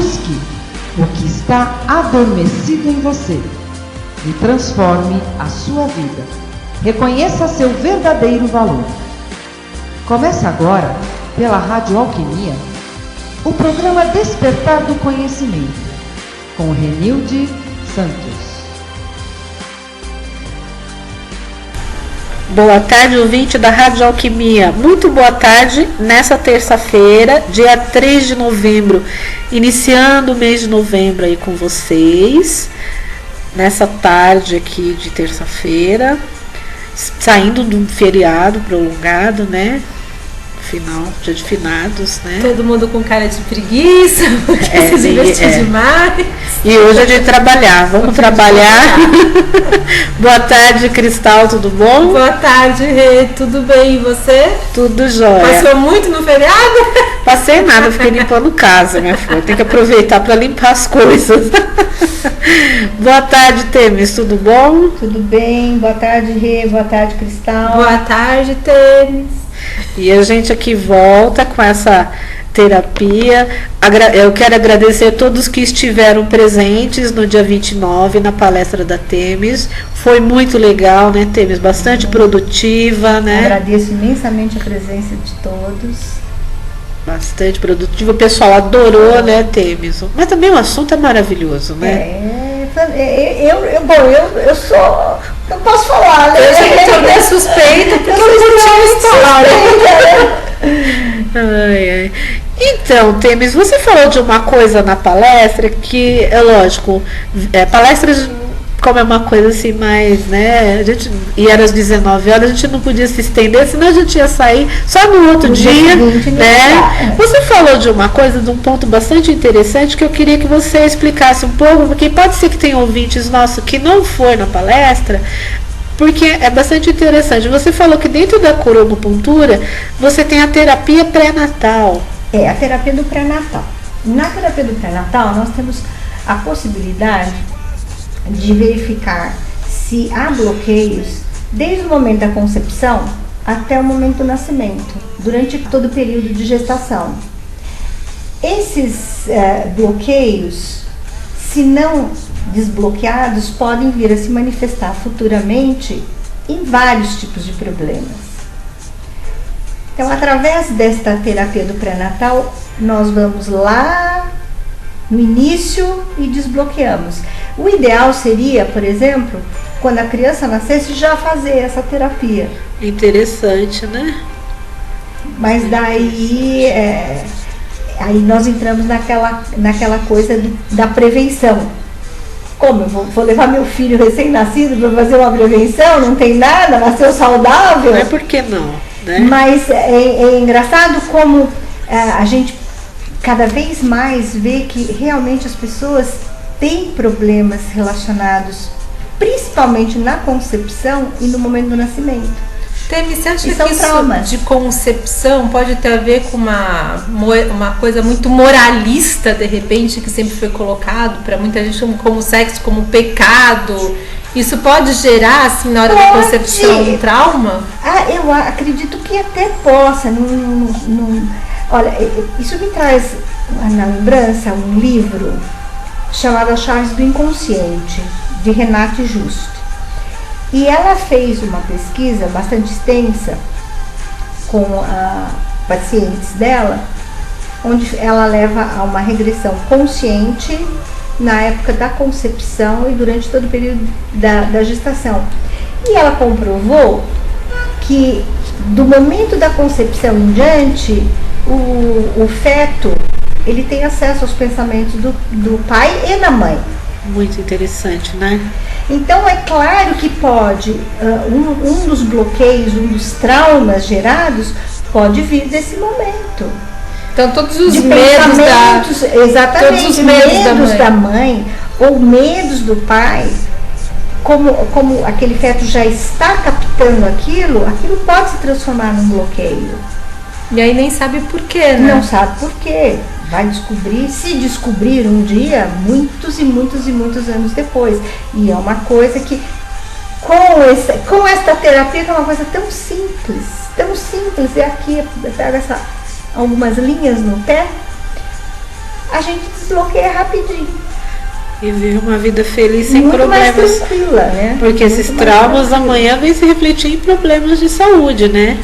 busque o que está adormecido em você e transforme a sua vida. Reconheça seu verdadeiro valor. Começa agora, pela Rádio Alquimia, o programa Despertar do Conhecimento, com Renilde Santos. Boa tarde, ouvinte da Rádio Alquimia. Muito boa tarde nessa terça-feira, dia 3 de novembro, iniciando o mês de novembro aí com vocês, nessa tarde aqui de terça-feira, saindo de um feriado prolongado, né? Final, dia de finados, né? Todo mundo com cara de preguiça, porque se divertiu demais. E hoje é de trabalhar, vamos trabalhar. Boa tarde, Cristal, tudo bom? Boa tarde, Rê, tudo bem, e você? Tudo jóia. Passou muito no feriado? Passei nada, fiquei limpando casa, minha filha. Tem que aproveitar para limpar as coisas. Boa tarde, Temis, tudo bom? Tudo bem, boa tarde, Rê, boa tarde, Cristal. Boa tarde, Temis. E a gente aqui volta com essa terapia. Eu quero agradecer a todos que estiveram presentes no dia 29 na palestra da Temis. Foi muito legal, né, Temis? Bastante produtiva, né? Agradeço imensamente a presença de todos. Bastante produtiva. O pessoal adorou, né, Temis? Mas também o assunto é maravilhoso, né? Eu sou... Não posso falar, né? Eu sou bem suspeita, porque eu Ai. Então, Temis, você falou de uma coisa na palestra que, é lógico, palestras, como é uma coisa assim mais, né, e era às 19 horas, a gente não podia se estender, senão a gente ia sair só no outro dia, né? Você falou de uma coisa, de um ponto bastante interessante, que eu queria que você explicasse um pouco, porque pode ser que tenha ouvintes nossos que não for na palestra, porque é bastante interessante. Você falou que dentro da cronopuntura você tem a terapia pré-natal. A terapia do pré-natal. Na terapia do pré-natal nós temos a possibilidade de verificar se há bloqueios desde o momento da concepção até o momento do nascimento, durante todo o período de gestação. Esses bloqueios, se não desbloqueados, podem vir a se manifestar futuramente em vários tipos de problemas. Então, através desta terapia do pré-natal, nós vamos lá no início e desbloqueamos. O ideal seria, por exemplo, quando a criança nascesse, já fazer essa terapia. Interessante, né? Mas daí aí nós entramos naquela coisa da prevenção. Como eu vou levar meu filho recém-nascido para fazer uma prevenção? Não tem nada, nasceu saudável. Mas por que não? Né? Mas é engraçado como a gente cada vez mais vê que realmente as pessoas têm problemas relacionados principalmente na concepção e no momento do nascimento. Temis, você acha que isso traumas de concepção pode ter a ver com uma coisa muito moralista, de repente, que sempre foi colocado para muita gente como sexo, como pecado? Isso pode gerar, assim, na hora da concepção, um trauma? Eu acredito que até possa. Olha, isso me traz na lembrança um livro chamado As Chaves do Inconsciente, de Renate Justo. E ela fez uma pesquisa bastante extensa com pacientes dela, onde ela leva a uma regressão consciente na época da concepção e durante todo o período da gestação. E ela comprovou que do momento da concepção em diante, o feto ele tem acesso aos pensamentos do pai e da mãe. Muito interessante, né? Então é claro que pode, um dos bloqueios, um dos traumas gerados pode vir desse momento. Então todos os de medos exatamente, todos os medos da mãe ou medos do pai, como aquele feto já está captando aquilo pode se transformar num bloqueio. E aí nem sabe por quê, né? Não sabe por quê. Vai descobrir, se descobrir um dia, muitos e muitos e muitos anos depois. E é uma coisa que, com esta terapia, que é uma coisa tão simples, e aqui eu pego algumas linhas no pé, a gente desbloqueia rapidinho. E vive uma vida feliz sem Muito mais problemas. tranquila, né? Porque Muito esses mais traumas tranquila. amanhã vêm se refletir em problemas de saúde, né?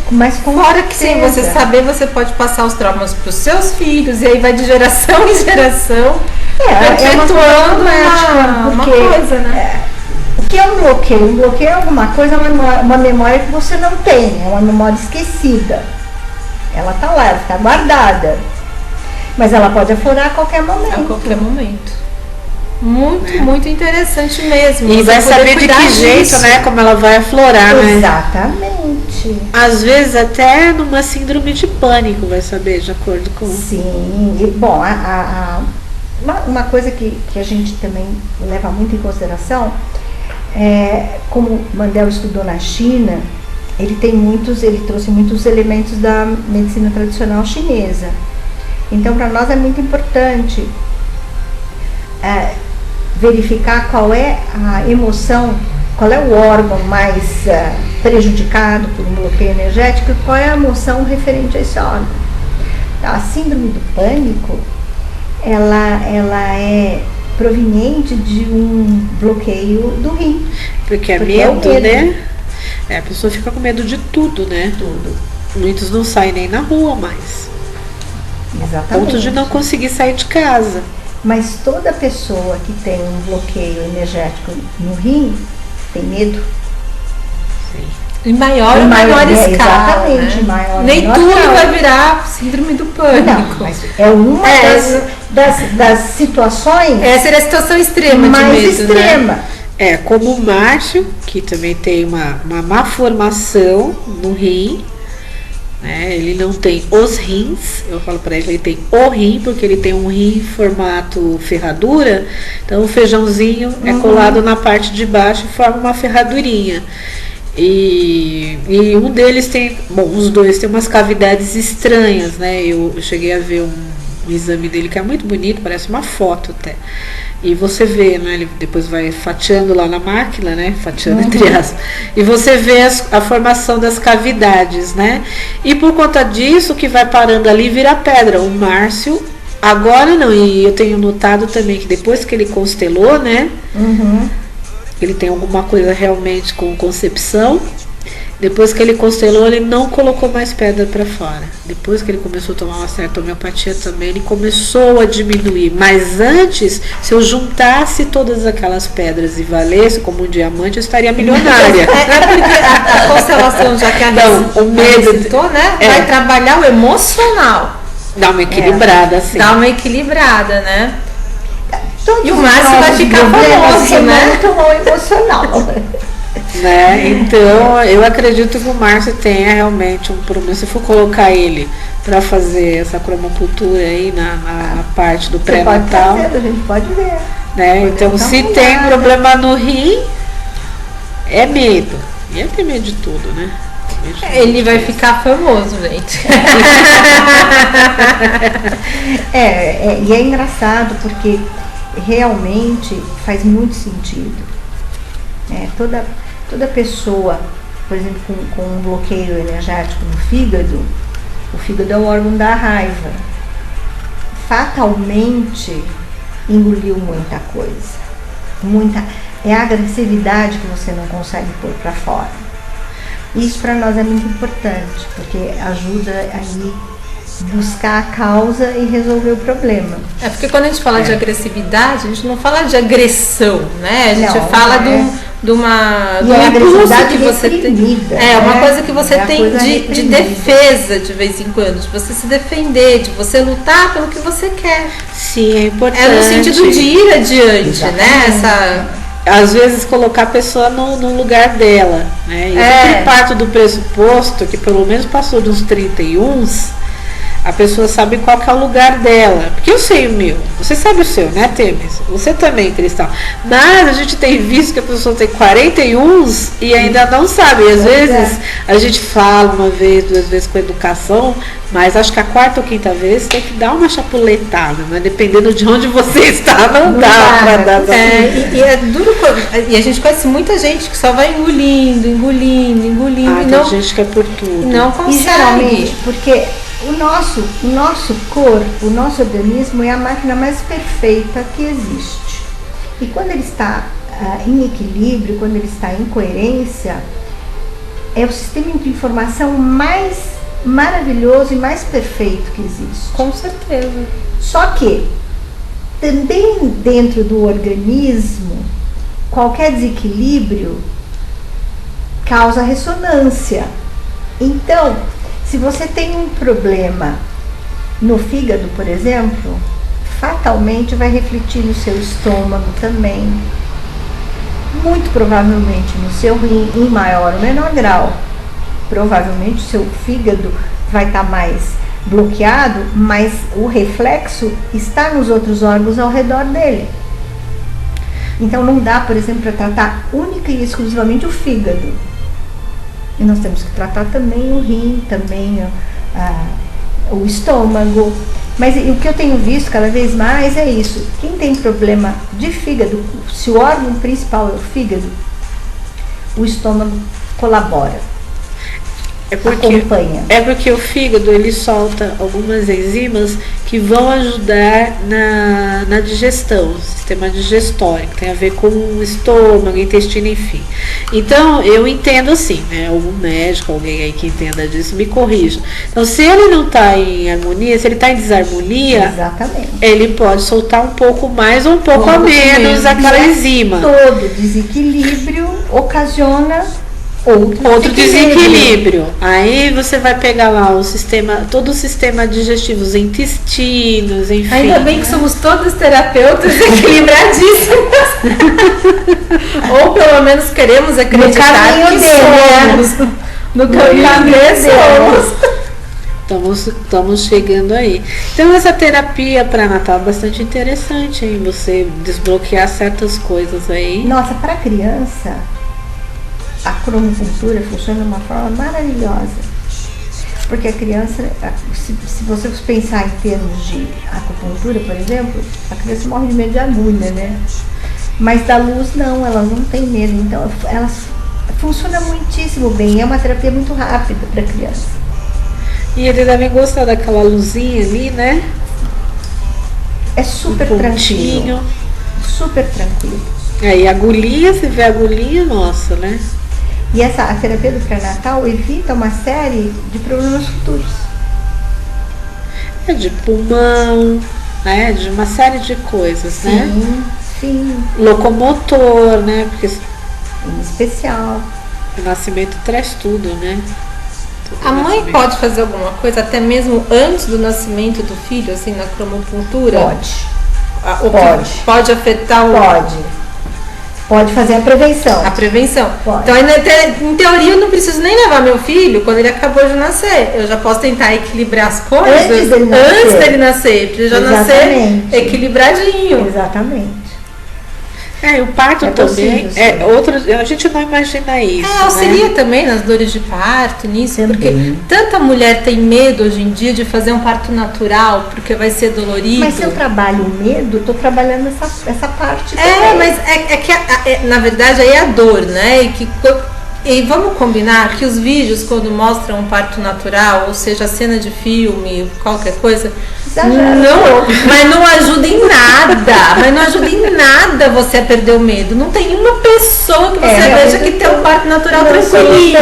Mas com Fora que sem você certeza. saber, você pode passar os traumas para os seus filhos, e aí vai de geração em geração, É uma perpetuando automática, uma porque coisa, né? o que é um bloqueio? Um bloqueio é alguma coisa, uma memória que você não tem, é uma memória esquecida. Ela tá lá, ela está guardada. Mas ela pode aflorar a qualquer momento. A qualquer momento. Muito interessante mesmo. E você vai poder saber de cuidar que jeito, disso. né? Como ela vai aflorar, né? Exatamente. Às vezes até numa síndrome de pânico vai saber, de acordo com... Sim. E, bom, uma coisa que a gente também leva muito em consideração é, como Mandel estudou na China, ele trouxe muitos elementos da medicina tradicional chinesa. Então, para nós é muito importante verificar qual é a emoção, qual é o órgão mais prejudicado por um bloqueio energético e qual é a emoção referente a esse órgão. A síndrome do pânico, ela é proveniente de um bloqueio do rim. Porque é Porque é o medo, medo. né? A pessoa fica com medo de tudo, né? Tudo. Muitos não saem nem na rua mais. A Exatamente. ponto de não conseguir sair de casa. Mas toda pessoa que tem um bloqueio energético no rim tem medo. Em maior ou Em menor maior- escala. exatamente, né? em maior ou Nem menor tudo escala. vai virar síndrome do Não, pânico. mas é uma das situações Essa era a situação extrema de mais medo, extrema. né? É, como o Márcio, que também tem uma má formação no rim, né? Ele não tem os rins, eu falo pra ele tem o rim, porque ele tem um rim em formato ferradura, então o feijãozinho é colado na parte de baixo e forma uma ferradurinha. E um deles tem, bom, os dois têm umas cavidades estranhas, né? Eu cheguei a ver um exame dele que é muito bonito, parece uma foto até. E você vê, né? Ele depois vai fatiando lá na máquina, né? Fatiando entre aspas. E você vê a formação das cavidades, né? E por conta disso, que vai parando ali vira pedra. O Márcio, agora não, e eu tenho notado também que depois que ele constelou, né? Ele tem alguma coisa realmente com concepção. Depois que ele constelou, ele não colocou mais pedra para fora. Depois que ele começou a tomar uma certa homeopatia também, ele começou a diminuir. Mas antes, se eu juntasse todas aquelas pedras e valesse como um diamante, eu estaria milionária. É porque a constelação, já que a Não, Alice o medo citou, né? é. Vai trabalhar o emocional. Dá uma equilibrada, assim. Dá uma equilibrada, né? Todos E o os Márcio vai nossos ficar problemas famoso, né? remontam ao emocional. Né? Então, eu acredito que o Márcio tenha realmente um problema. Se for colocar ele para fazer essa cromocultura aí na parte do Você pode pré-natal, fazer, a gente pode ver. né? Então, dar se uma tem olhada. problema no rim, é medo. E ele tem medo de tudo, né? Medo de Ele tudo. vai ficar famoso, gente. E é engraçado porque realmente faz muito sentido. Toda pessoa, por exemplo, com um bloqueio energético no fígado, o fígado é o órgão da raiva. Fatalmente engoliu muita coisa. É a agressividade que você não consegue pôr para fora. Isso para nós é muito importante, porque ajuda aí buscar a causa e resolver o problema. É porque quando a gente fala de agressividade, a gente não fala de agressão, né? A gente Não, fala não de um E é impulso agressividade que você tem. reprimida, É, uma né? coisa que você É a tem coisa de reprimida. defesa de vez em quando, de você se defender, de você lutar pelo que você quer. Sim, é importante. É no sentido de ir adiante, né? Exatamente. Às vezes colocar a pessoa no lugar dela, né? Eu É. sempre parto do pressuposto que pelo menos passou dos 31, a pessoa sabe qual que é o lugar dela. Porque eu sei o meu, você sabe o seu, né, Temes? Você também, Cristal. Mas a gente tem visto que a pessoa tem 41 e ainda não sabe. E às vezes a gente fala uma vez, 2 vezes com educação, mas acho que a 4ª ou 5ª vez tem que dar uma chapuletada, mas dependendo de onde você está, não dá pra dar. E é duro e a gente conhece muita gente que só vai engolindo Ah, e tem não, gente que é por tudo. não E consegue. geralmente, porque o nosso corpo, o nosso organismo é a máquina mais perfeita que existe. E quando ele está em equilíbrio, quando ele está em coerência, é o sistema de informação mais maravilhoso e mais perfeito que existe. Com certeza. Só que também dentro do organismo, qualquer desequilíbrio causa ressonância. Então, se você tem um problema no fígado, por exemplo, fatalmente vai refletir no seu estômago também. Muito provavelmente no seu rim, em maior ou menor grau. Provavelmente o seu fígado vai estar mais bloqueado, mas o reflexo está nos outros órgãos ao redor dele. Então não dá, por exemplo, para tratar única e exclusivamente o fígado. E nós temos que tratar também o rim, também o estômago. Mas o que eu tenho visto cada vez mais é isso. Quem tem problema de fígado, se o órgão principal é o fígado, o estômago colabora. Acompanha. É porque o fígado ele solta algumas enzimas que vão ajudar na digestão, sistema digestório, que tem a ver com o estômago, intestino, enfim. Então, eu entendo assim, né? Algum médico, alguém aí que entenda disso, me corrija. Então, se ele não está em harmonia, se ele está em desarmonia, exatamente, ele pode soltar um pouco mais ou um pouco a menos aquela enzima. Todo desequilíbrio ocasiona outro desequilíbrio. Aí você vai pegar lá o sistema, todo o sistema digestivo, os intestinos, enfim. Ainda bem que somos todos terapeutas equilibradíssimos. Ou pelo menos queremos acreditar que somos. No caminho somos. Estamos chegando aí. Então essa terapia pré-natal é bastante interessante, hein? Você desbloquear certas coisas aí. Nossa, para criança a cromocultura funciona de uma forma maravilhosa, porque a criança, se você pensar em termos de acupuntura, por exemplo, a criança morre de medo de agulha, né? Mas da luz não, elas não têm medo, então elas funciona muitíssimo bem, é uma terapia muito rápida para a criança. E ele deve gostar daquela luzinha ali, né? É super tranquilo. Super tranquilo. E agulhinha, se vê agulhinha, nossa, né? E a terapia do pré-natal evita uma série de problemas futuros. De pulmão, né? De uma série de coisas, sim, né? Sim. Locomotor, né? Porque em especial. O nascimento traz tudo, né? A mãe pode fazer alguma coisa até mesmo antes do nascimento do filho, assim, na cromocultura? Pode. Pode afetar o... Pode fazer a prevenção. A prevenção. Pode. Então, em teoria, eu não preciso nem levar meu filho quando ele acabou de nascer. Eu já posso tentar equilibrar as coisas antes dele nascer, para ele já nascer equilibradinho. Exatamente. O parto também é outro. A gente não imagina isso. Auxilia também nas dores de parto, nisso, também. Porque tanta mulher tem medo hoje em dia de fazer um parto natural, porque vai ser dolorido. Mas se eu trabalho o medo, estou trabalhando essa parte também. Mas é que na verdade aí é a dor, né? E vamos combinar que os vídeos, quando mostram um parto natural, ou seja, cena de filme, qualquer coisa, mas não ajuda em nada. Mas não ajuda em nada você a perder o medo. Não tem uma pessoa que você veja que tem um parto natural tranquilinho.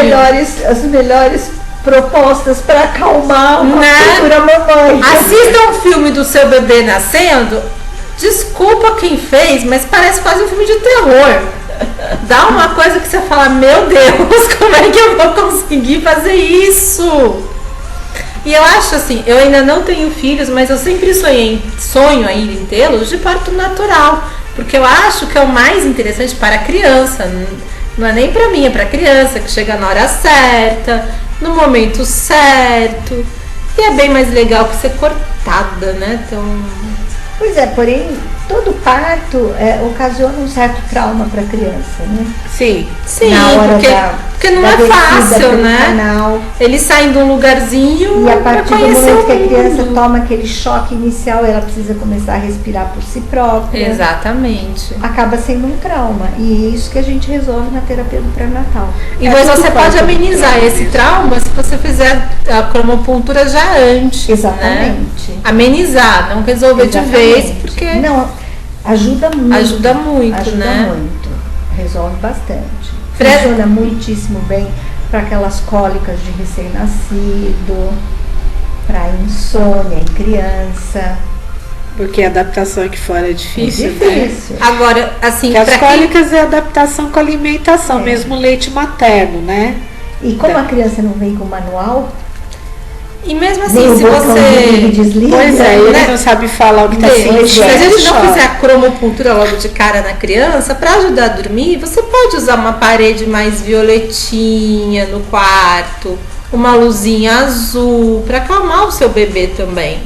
As melhores propostas para acalmar uma futura mamãe. Assista um filme do seu bebê nascendo. Desculpa quem fez, mas parece quase um filme de terror. Dá uma coisa que você fala, meu Deus, como é que eu vou conseguir fazer isso? E eu acho assim, eu ainda não tenho filhos, mas eu sempre sonho ainda em tê-los de parto natural, porque eu acho que é o mais interessante para a criança, não é nem para mim, é para a criança, que chega na hora certa, no momento certo, e é bem mais legal que ser cortada, né? Então... Pois é, porém, todo parto ocasiona um certo trauma para a criança, né? Sim. Sim, Na hora porque não da é descida fácil, pro né? canal. Eles saem de um lugarzinho E a para partir do conhecer momento que a o criança mundo. toma aquele choque inicial, ela precisa começar a respirar por si própria. Exatamente. Acaba sendo um trauma. E é isso que a gente resolve na terapia do pré-natal. E É, você tudo pode passa por amenizar trauma, esse né? trauma se você fizer a cromopuntura já antes. Né? Exatamente. Amenizar, não resolver de vez, porque Não, ajuda muito. ajuda muito, Ajuda né? muito. Resolve bastante. Pre- Funciona muitíssimo bem para aquelas cólicas de recém-nascido, para insônia em criança. Porque a adaptação aqui fora é difícil, né? Difícil. Agora, assim, Porque as pra quem... cólicas é adaptação com a alimentação, mesmo leite materno, né? E como a criança não vem com manual, E mesmo nem assim, o se botão de liga e você... desliga, Pois é, ele né? não sabe falar o que está Se sentindo. a gente não chora. fizer a cromopuntura logo de cara na criança, para ajudar a dormir, você pode usar uma parede mais violetinha no quarto, uma luzinha azul, para acalmar o seu bebê também.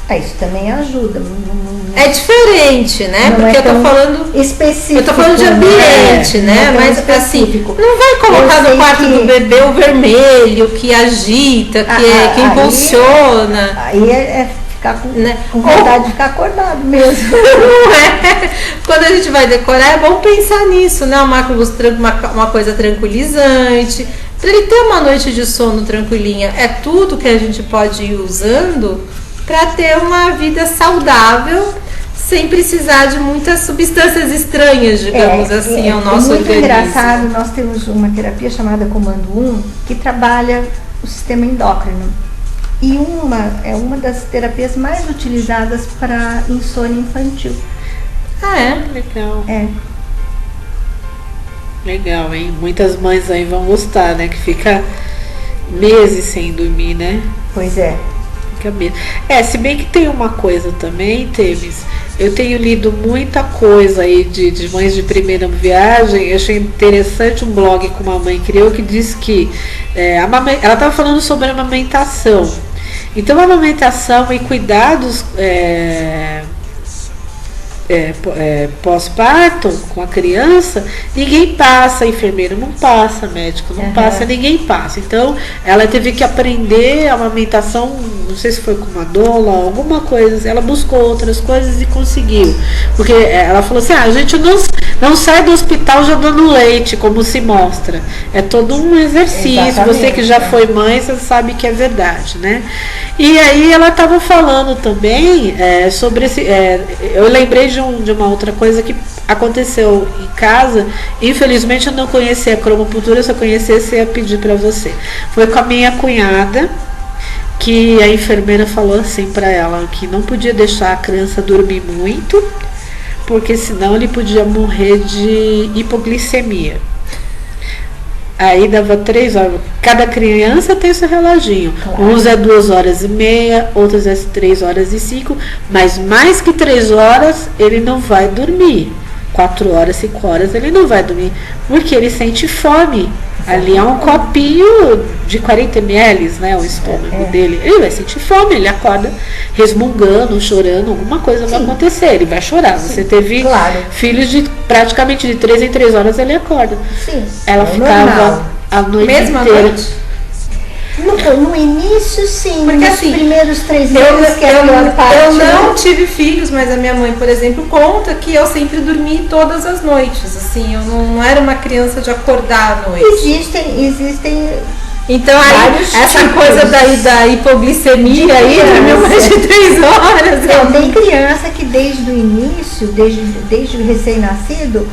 isso também ajuda. É diferente, né? Não Porque é eu tô tão falando... específico. Eu tô falando de né? ambiente, Não é né? tão Mas assim, específico. não vai colocar Eu no sei quarto que- do bebê o vermelho, que agita, que aí- impulsiona. Aí é ficar com, Né? com vontade de ficar acordado mesmo. Não é? Quando a gente vai decorar, é bom pensar nisso, né? Uma luz uma coisa tranquilizante. Para ele ter uma noite de sono tranquilinha. É tudo que a gente pode ir usando para ter uma vida saudável, sem precisar de muitas substâncias estranhas, digamos assim, ao nosso muito organismo. engraçado, nós temos uma terapia chamada Comando 1, que trabalha o sistema endócrino. E é uma das terapias mais utilizadas para insônia infantil. Ah, é? Legal, É, legal, hein? Muitas mães aí vão gostar, né? Que fica meses sem dormir, né? pois é. Fica meses. Se bem que tem uma coisa também, Temis. Eu tenho lido muita coisa aí de mães de primeira viagem. Eu achei interessante um blog que uma mãe criou que diz que ela estava falando sobre amamentação. Então, a amamentação e cuidados pós-parto com a criança, ninguém passa, enfermeiro não passa, médico não passa, ninguém passa. Então, ela teve que aprender a amamentação, não sei se foi com uma doula, alguma coisa, ela buscou outras coisas e conseguiu. Porque ela falou assim, a gente não sai do hospital já dando leite, como se mostra. É todo um exercício. Exatamente. Você que já foi mãe, você sabe que é verdade, né? E aí ela estava falando também sobre esse... eu lembrei de uma outra coisa que aconteceu em casa. Infelizmente eu não conhecia a cromopuntura, se eu conhecesse eu ia pedir para você. Foi com a minha cunhada, que a enfermeira falou assim para ela que não podia deixar a criança dormir muito, porque senão ele podia morrer de hipoglicemia. Aí dava 3 horas. Cada criança tem seu reloginho. Claro. Uns é 2h30, outros é 3h05, mas mais que 3 horas ele não vai dormir. 4 horas, 5 horas ele não vai dormir, porque ele sente fome. Ali é um copinho de 40 ml, né? O estômago dele. Ele vai sentir fome, ele acorda resmungando, chorando, alguma coisa vai acontecer, ele vai chorar. Você teve filhos de praticamente de 3 em 3 horas, ele acorda. Sim, Ela ficava normal. a noite Mesma inteira. noite? No início, sim. Porque nos assim, primeiros 3 meses, que é a pior parte. eu não né? tive filhos, mas a minha mãe, por exemplo, conta que eu sempre dormi todas as noites. Assim, eu não era uma criança de acordar à noite. Existem Então aí, vários essa tipos. coisa da hipoglicemia aí dormiu mais de 3 horas. Não, tem criança que desde o início, desde o recém-nascido,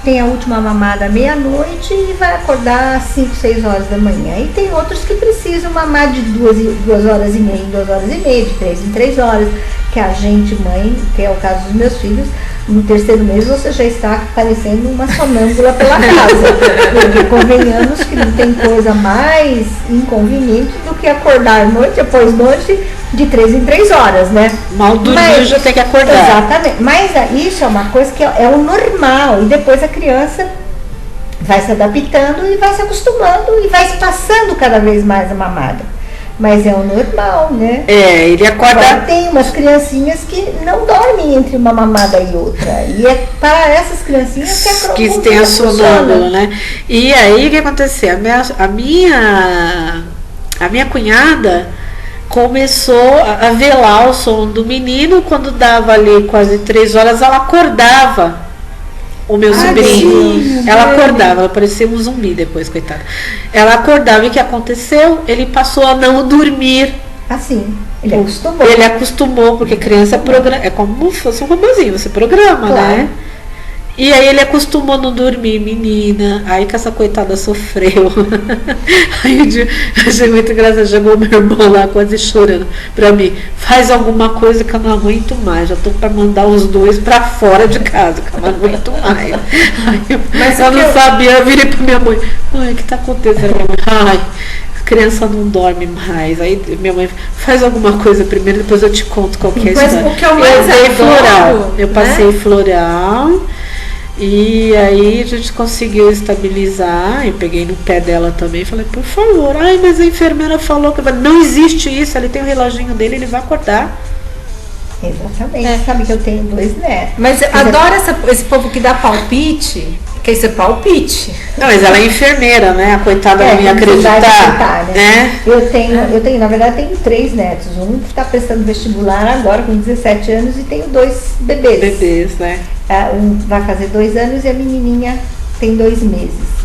tem a última mamada à meia-noite e vai acordar às 5, 6 horas da manhã. E tem outros que precisam mamar de 2 horas e meia em 2 horas e meia, de 3 em 3 horas, que a gente, mãe, que é o caso dos meus filhos, no 3º mês você já está parecendo uma sonâmbula pela casa. Porque convenhamos que não tem coisa mais inconveniente do que acordar noite após noite de 3 em 3 horas, né? Mal dormiu, já tem que acordar. Exatamente. Mas isso é uma coisa que é o normal. E depois a criança vai se adaptando e vai se acostumando e vai se passando cada vez mais a mamada. Mas é o normal, né? Ele acorda. Agora, tem umas criancinhas que não dormem entre uma mamada e outra. E é para essas criancinhas que que tem a sonâmbula, né? E aí o que aconteceu? A minha cunhada começou a velar o sono do menino. Quando dava ali quase 3 horas, ela acordava o meu sobrinho. Ela acordava, ela parecia um zumbi depois, coitada. Ela acordava e o que aconteceu? Ele passou a não dormir. Assim, ele acostumou. Ele acostumou, porque criança é como se fosse um robozinho, você programa, né? E aí ele acostumou a não dormir, menina. Aí que essa coitada sofreu. Aí eu achei muito engraçado. Chegou meu irmão lá quase chorando pra mim. Faz alguma coisa que eu não aguento mais. Já tô pra mandar os dois pra fora de casa, que eu não aguento mais. Aí eu não sabia, eu virei pra minha mãe. Mãe, o que tá acontecendo? Minha mãe, ai, a criança não dorme mais. Aí minha mãe, faz alguma coisa primeiro, depois eu te conto qual que é a história. Mas o que eu mais dei floral. adoro, Eu passei floral. E aí a gente conseguiu estabilizar. Eu peguei no pé dela também e falei, por favor, mas a enfermeira falou que não existe isso, ele tem o reloginho dele, ele vai acordar. Exatamente, sabe que eu tenho 2 netos. Mas eu adoro esse povo que dá palpite, que isso é palpite. Não, mas ela é enfermeira, né? A coitada não ia acreditar, né? Eu tenho, na verdade, tenho 3 netos. Um que está prestando vestibular agora com 17 anos e tenho 2 bebês. Bebês, né? Um vai fazer 2 anos e a menininha tem 2 meses.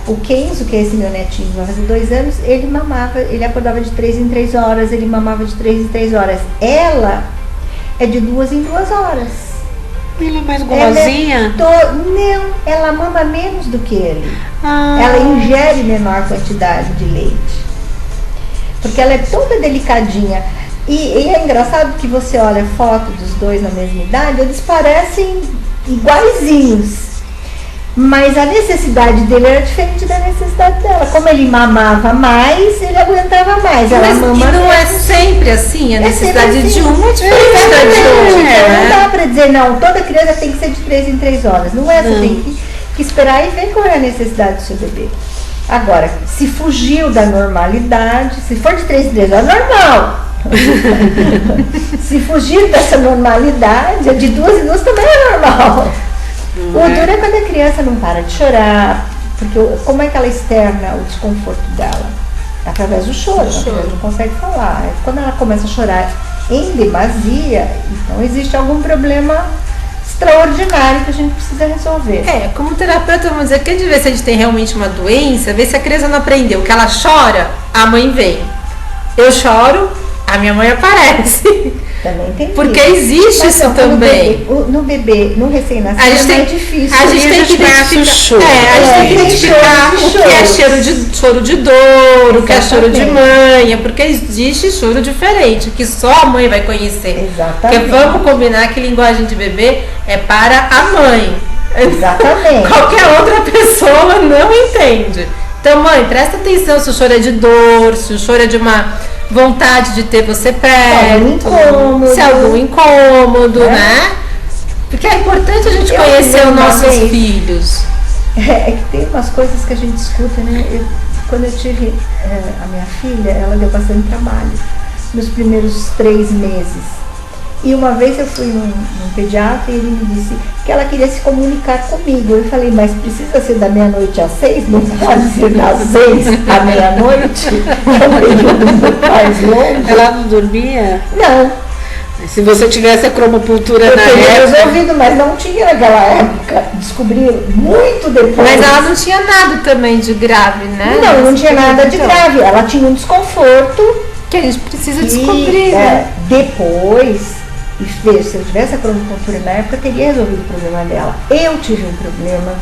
O Kenzo, que é esse meu netinho, vai fazer 2 anos, ele mamava, ele acordava de 3 em 3 horas, ele mamava de 3 em 3 horas. Ela é de 2 em 2 horas. Ela é mais gulosinha? Não, ela mama menos do que ele. Ela ingere menor quantidade de leite. Porque ela é toda delicadinha. E é engraçado que você olha a foto dos dois na mesma idade, eles parecem iguaizinhos. Mas a necessidade dele era diferente da necessidade dela. Como ele mamava mais, ele aguentava mais. Ela mama e não menos. é sempre assim, a necessidade sempre assim. de um é diferente da de outro. Então não dá pra dizer, não, toda criança tem que ser de 3 em 3 horas. Não é, você tem que esperar e ver qual é a necessidade do seu bebê. Agora, se fugiu da normalidade, se for de 3 em 3 horas, normal. Se fugir dessa normalidade, de 2 em 2 também é normal. O duro é quando a criança não para de chorar, porque como é que ela externa o desconforto dela? Através do choro, a criança não consegue falar. Quando ela começa a chorar em demasia, então existe algum problema extraordinário que a gente precisa resolver. Como terapeuta, vamos dizer que de vez se a gente tem realmente uma doença, ver se a criança não aprendeu que ela chora, a mãe vem. Eu choro, a minha mãe aparece. Também tem porque existe isso também. No bebê, no recém-nascido, é mais difícil. A gente tem que identificar o choro. A gente tem que identificar o que é choro de dor, o que é choro de mãe, porque existe choro diferente, que só a mãe vai conhecer. Exatamente. Porque vamos combinar que linguagem de bebê é para a mãe. Exatamente. Qualquer outra pessoa não entende. Então, mãe, presta atenção se o choro é de dor, se o choro é de uma vontade de ter você perto, se é algum incômodo, né? Porque é importante a gente conhecer os nossos filhos. É que tem umas coisas que a gente escuta, né? Quando eu tive a minha filha, ela deu bastante trabalho nos primeiros 3 meses. E uma vez eu fui num pediatra e ele me disse que ela queria se comunicar comigo. Eu falei, mas precisa ser da meia-noite às 6? Não pode ser das 6 à meia-noite? É um período mais longo. Ela não dormia? Não. Se você tivesse a cromocultura na época... Eu resolvido, mas não tinha naquela época. Descobri muito depois. Mas ela não tinha nada também de grave, né? Não tinha nada de grave. Ela tinha um desconforto. Que a gente precisa descobrir, né? Depois... E se eu tivesse a cromocultura na época, eu teria resolvido o problema dela. Eu tive um problema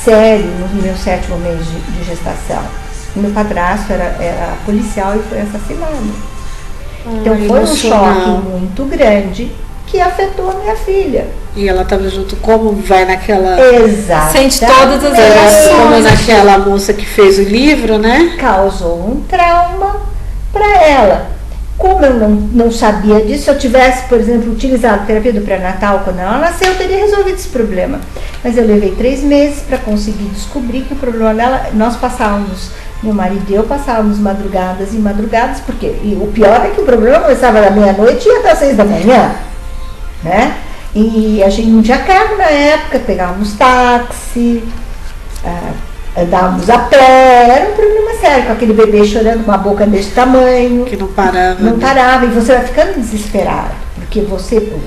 sério no meu 7º mês de gestação. Meu padrasto era policial e foi assassinado. Então foi um choque muito grande que afetou a minha filha. E ela estava junto, como vai naquela... Exato. Sente todas as emoções. Como naquela moça que fez o livro, né? Causou um trauma para ela. Como eu não sabia disso, se eu tivesse, por exemplo, utilizado a terapia do pré-natal quando ela nasceu, eu teria resolvido esse problema. Mas eu levei 3 meses para conseguir descobrir que o problema dela, nós passávamos Meu marido e eu passávamos madrugadas e madrugadas, porque e o pior é que o problema começava da meia-noite e ia até 6 da manhã, né? E a gente não tinha carro na época, pegávamos táxi, andávamos a pé, era um problema sério, com aquele bebê chorando com uma boca desse tamanho. Que não parava. Não parava, e você vai ficando desesperado, porque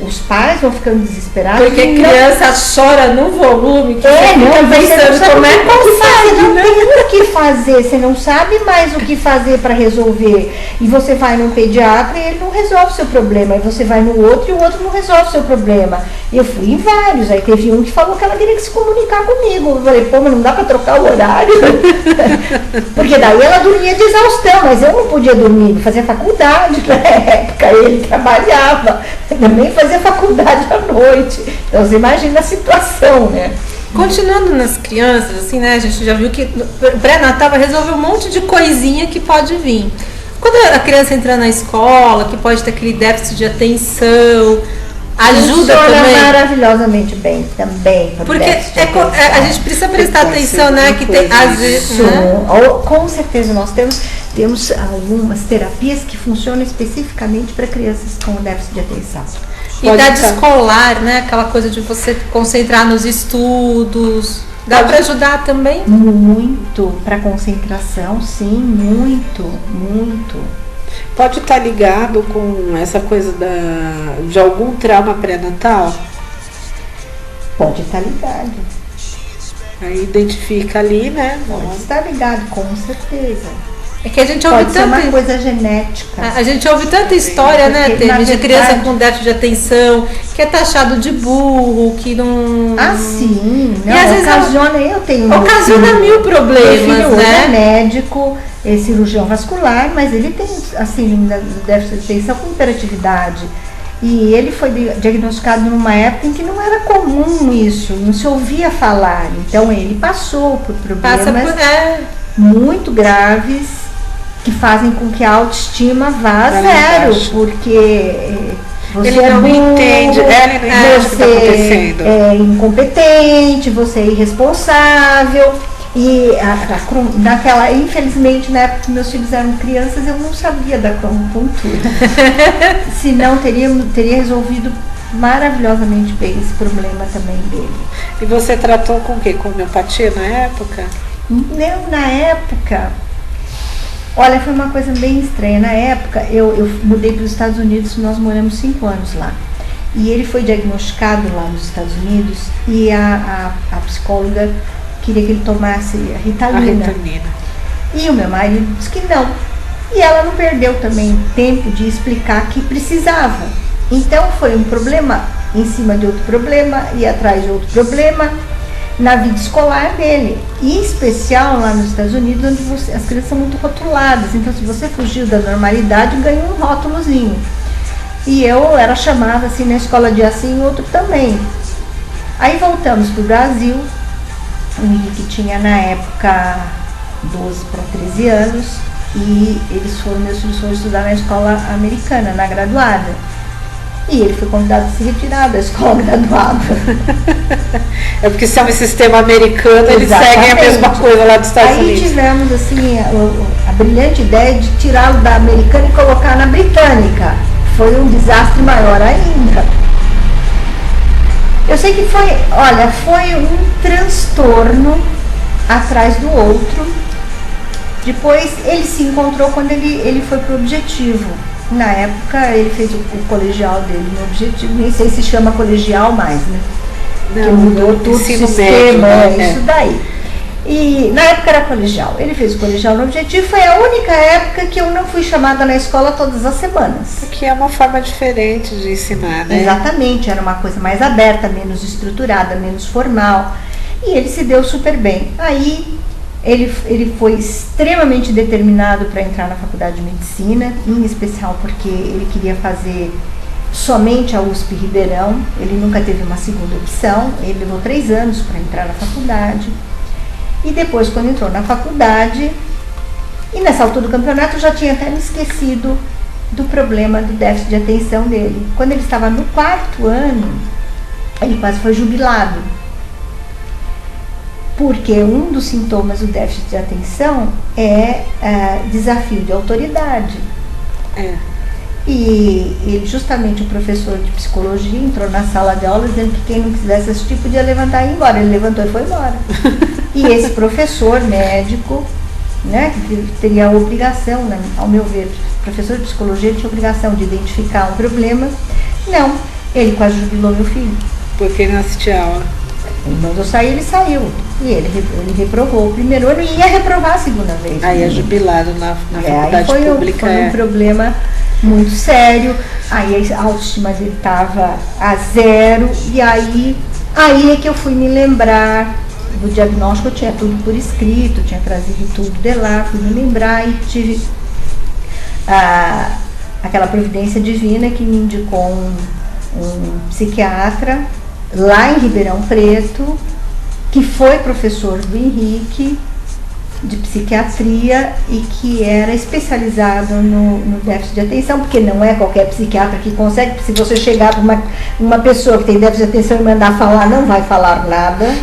os pais vão ficando desesperados. Porque a criança chora num volume que você não fica pensando como é que consegue, não né? tem o que fazer, você não sabe mais o que fazer para resolver. E você vai num pediatra e ele não resolve o seu problema. Aí você vai no outro e o outro não resolve o seu problema. E eu fui em vários, aí teve um que falou que ela teria que se comunicar comigo. Eu falei, pô, mas não dá para trocar o horário. Porque daí ela dormia de exaustão, mas eu não podia dormir, fazia faculdade na época, ele trabalhava, também fazia faculdade à noite. Então você imagina a situação, né? Continuando nas crianças, assim, né? A gente já viu que o pré-natal vai resolver um monte de coisinha que pode vir. Quando a criança entra na escola, que pode ter aquele déficit de atenção, ajuda funciona também. maravilhosamente bem também. Porque a gente precisa prestar atenção, né? Que tem às vezes. Né? Com certeza nós temos algumas terapias que funcionam especificamente para crianças com déficit de atenção. Idade escolar, né? Aquela coisa de você concentrar nos estudos. Dá para ajudar também? Muito para concentração, sim, muito. Pode estar ligado com essa coisa de algum trauma pré-natal? Pode estar ligado. Aí identifica ali, né? Pode estar ligado, com certeza. É que a gente ouve Pode ser uma coisa genética. A gente ouve tanta história, né, Tênis, de criança com déficit de atenção, que é taxado de burro, que não. Ah, sim. Não, e às vezes ocasiona mil problemas, meu filho né? Hoje é médico, é cirurgião vascular, mas ele tem a síndrome do déficit de atenção com hiperatividade. E ele foi diagnosticado numa época em que não era comum isso, não se ouvia falar. Então ele passou por problemas muito graves, que fazem com que a autoestima vá a zero, porque você ele não entende, ele não entende o que está acontecendo. É incompetente, você é irresponsável. E naquela, infelizmente, na época que meus filhos eram crianças, eu não sabia da acupuntura. Senão teria resolvido maravilhosamente bem esse problema também dele. E você tratou com o quê? Com homeopatia na época? Não, na época, olha, foi uma coisa bem estranha. Na época, eu mudei para os Estados Unidos, nós moramos 5 anos lá. E ele foi diagnosticado lá nos Estados Unidos e a psicóloga queria que ele tomasse a Ritalina. E o meu marido disse que não. E ela não perdeu também tempo de explicar que precisava. Então foi um problema em cima de outro problema e atrás de outro problema na vida escolar dele. E em especial lá nos Estados Unidos, onde as crianças são muito rotuladas. Então se você fugiu da normalidade, ganhou um rótulozinho. E eu era chamada assim na escola de assim, outro também. Aí voltamos para o Brasil. O Henrique tinha na época 12 para 13 anos e meus filhos foram estudar na escola americana, na graduada. E ele foi convidado a se retirar da escola graduada. É porque se é um sistema americano, eles seguem a mesma coisa lá dos Estados Unidos. Aí tivemos assim, a brilhante ideia de tirá-lo da americana e colocar na britânica. Foi um desastre maior ainda. Eu sei que foi um transtorno atrás do outro. Depois ele se encontrou quando ele foi pro Objetivo. Na época ele fez o colegial dele no Objetivo, nem sei se chama colegial mais, né? Não, que mudou todo o sistema, médio, né? Isso daí. E na época era colegial. Ele fez o colegial no Objetivo, foi a única época que eu não fui chamada na escola todas as semanas. Porque é uma forma diferente de ensinar, né? Exatamente, era uma coisa mais aberta, menos estruturada, menos formal. E ele se deu super bem. Aí ele foi extremamente determinado para entrar na faculdade de medicina, em especial porque ele queria fazer somente a USP Ribeirão. Ele nunca teve uma segunda opção. Ele levou 3 anos para entrar na faculdade. E depois, quando entrou na faculdade, e nessa altura do campeonato, eu já tinha até me esquecido do problema do déficit de atenção dele. Quando ele estava no 4º ano, ele quase foi jubilado. Porque um dos sintomas do déficit de atenção é desafio de autoridade. E ele, justamente o professor de psicologia, entrou na sala de aula dizendo que quem não quisesse assistir podia levantar e ir embora. Ele levantou e foi embora. E esse professor médico, né, que teria a obrigação, ao meu ver, professor de psicologia tinha a obrigação de identificar um problema. Não, ele quase jubilou meu filho. Porque não assistia a aula. Ele mandou sair, ele saiu. E ele reprovou o primeiro ano e ia reprovar a segunda vez. Aí é jubilado na faculdade pública. Foi um problema muito sério. Aí a autoestima dele estava a zero. E aí é que eu fui me lembrar do diagnóstico. Eu tinha tudo por escrito, tinha trazido tudo de lá, fui me lembrar e tive aquela providência divina que me indicou um psiquiatra lá em Ribeirão Preto, que foi professor do Henrique de psiquiatria e que era especializado no déficit de atenção, porque não é qualquer psiquiatra que consegue. Se você chegar para uma pessoa que tem déficit de atenção e mandar falar, não vai falar nada.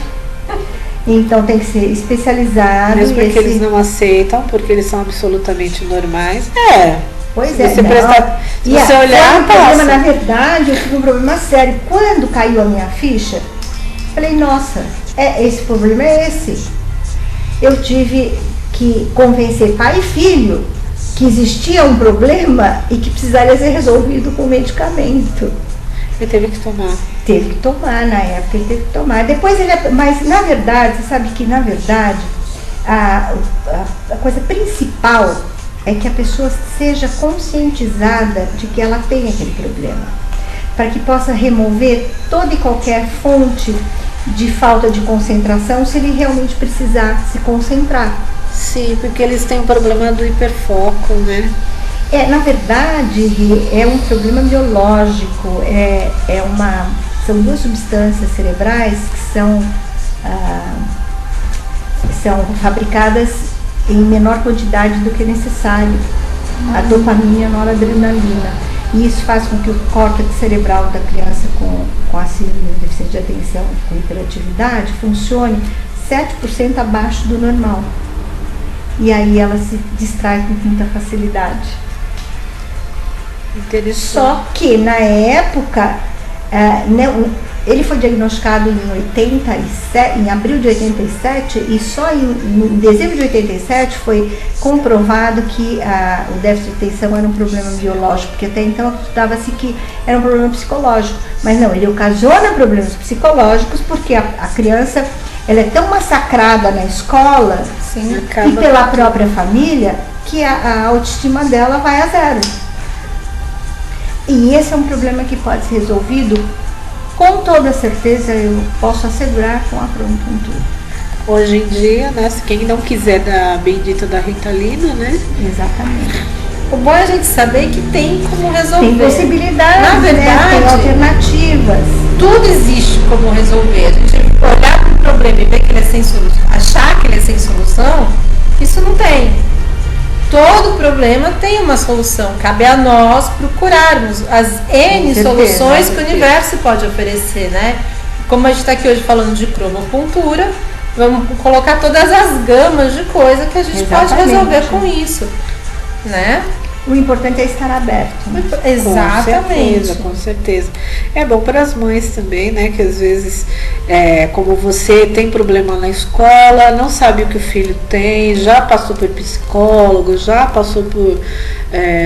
Então tem que ser especializado. Mesmo porque eles não aceitam, porque eles são absolutamente normais. Pois se você prestar, se você olhar, problema, na verdade, eu tive um problema sério. Quando caiu a minha ficha, falei, nossa, esse problema é esse. Eu tive que convencer pai e filho que existia um problema e que precisaria ser resolvido com medicamento. Ele teve que tomar. Teve que tomar, na época ele teve que tomar. Depois mas na verdade, você sabe que na verdade a coisa principal é que a pessoa seja conscientizada de que ela tem aquele problema, para que possa remover toda e qualquer fonte de falta de concentração, se ele realmente precisar se concentrar. Sim, porque eles têm o problema do hiperfoco, né? Na verdade, é um problema biológico, são duas substâncias cerebrais que são fabricadas em menor quantidade do que necessário, a dopamina e a noradrenalina. E isso faz com que o córtex cerebral da criança com a síndrome de deficiência de atenção, com hiperatividade, funcione 7% abaixo do normal. E aí ela se distrai com muita facilidade. Só que na época, ele foi diagnosticado em abril de 87 e só em dezembro de 87 foi comprovado que o déficit de atenção era um problema biológico, porque até então acreditava-se que era um problema psicológico. Mas não, ele ocasiona problemas psicológicos porque a criança ela é tão massacrada na escola e pela própria família que a autoestima dela vai a zero. E esse é um problema que pode ser resolvido, com toda certeza, eu posso assegurar, com a pronto. Hoje em dia, né, se quem não quiser da bendita da Ritalina, né? Exatamente. O bom é a gente saber que tem como resolver. Tem possibilidades, na verdade, tem alternativas. Tudo existe como resolver. A gente olhar para o problema e ver que ele é sem solução, achar que ele é sem solução, isso não tem. Todo problema tem uma solução. Cabe a nós procurarmos as N soluções que o universo pode oferecer, né? Como a gente está aqui hoje falando de cromopuntura, vamos colocar todas as gamas de coisa que a gente pode resolver com isso, né? O importante é estar aberto. Exatamente. Com certeza. É bom para as mães também, né? Que às vezes, como você tem problema na escola, não sabe o que o filho tem, já passou por psicólogo, já passou por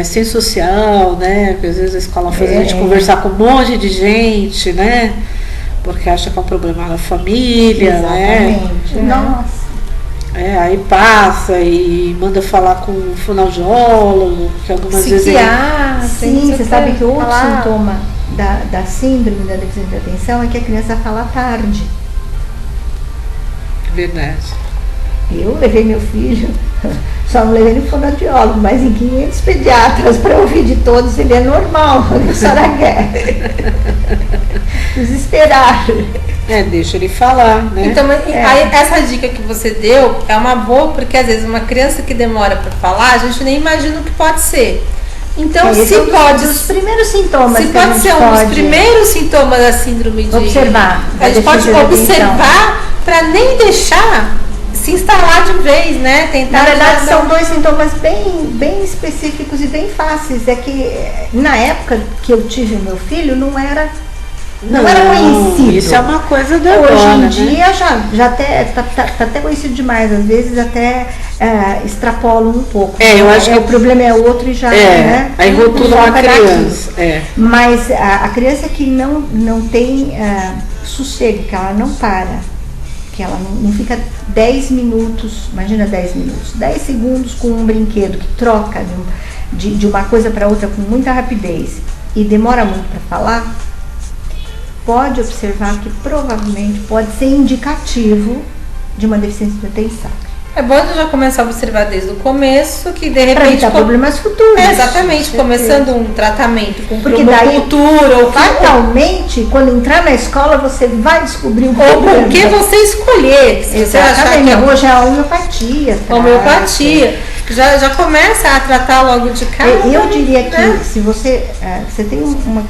ciência social, né? Que às vezes a escola faz a gente conversar com um monte de gente, né? Porque acha que é um problema na família, exatamente, né? Nossa. Aí passa e manda falar com um fonoaudiólogo, que algumas vezes Sim, você sabe que outro sintoma da síndrome da deficiência de atenção é que a criança fala tarde. Verdade. Eu levei meu filho, só não levei no fonoaudiólogo, mas em 500 pediatras para ouvir de todos, ele é normal, o que a senhora quer? Desesperar. Deixa ele falar, né? Então, aí, essa dica que você deu é uma boa, porque às vezes uma criança que demora para falar, a gente nem imagina o que pode ser. Então, Esse se é um pode, dos primeiros sintomas se que a pode gente ser um dos pode primeiros sintomas da síndrome de... observar. A gente pode observar para nem deixar se instalar de vez, né? Tentar. Na verdade, já são não- dois sintomas bem específicos e bem fáceis. É que na época que eu tive meu filho, não era conhecido. Isso é uma coisa da Hoje agora, em né? dia já até, tá até conhecido demais, às vezes até extrapolam um pouco. Eu acho que o problema é outro e já, né? aí rotula uma foca criança. naquilo. Mas a criança que não tem sossego, que ela não para, que ela não fica 10 minutos, imagina 10 minutos, 10 segundos com um brinquedo que troca de uma coisa para outra com muita rapidez e demora muito para falar, pode observar que provavelmente pode ser indicativo de uma deficiência de atenção. É bom já começar a observar desde o começo, que de Para repente. evitar problemas futuros. Exatamente, Com começando um tratamento com Porque daí, cromocultura ou fatalmente, quando entrar na escola, você vai descobrir o ou problema. com que você escolher. Se você achar que Exatamente. é Hoje é a homeopatia. homeopatia, já começa a tratar logo de cara. Eu diria que né? se você tem um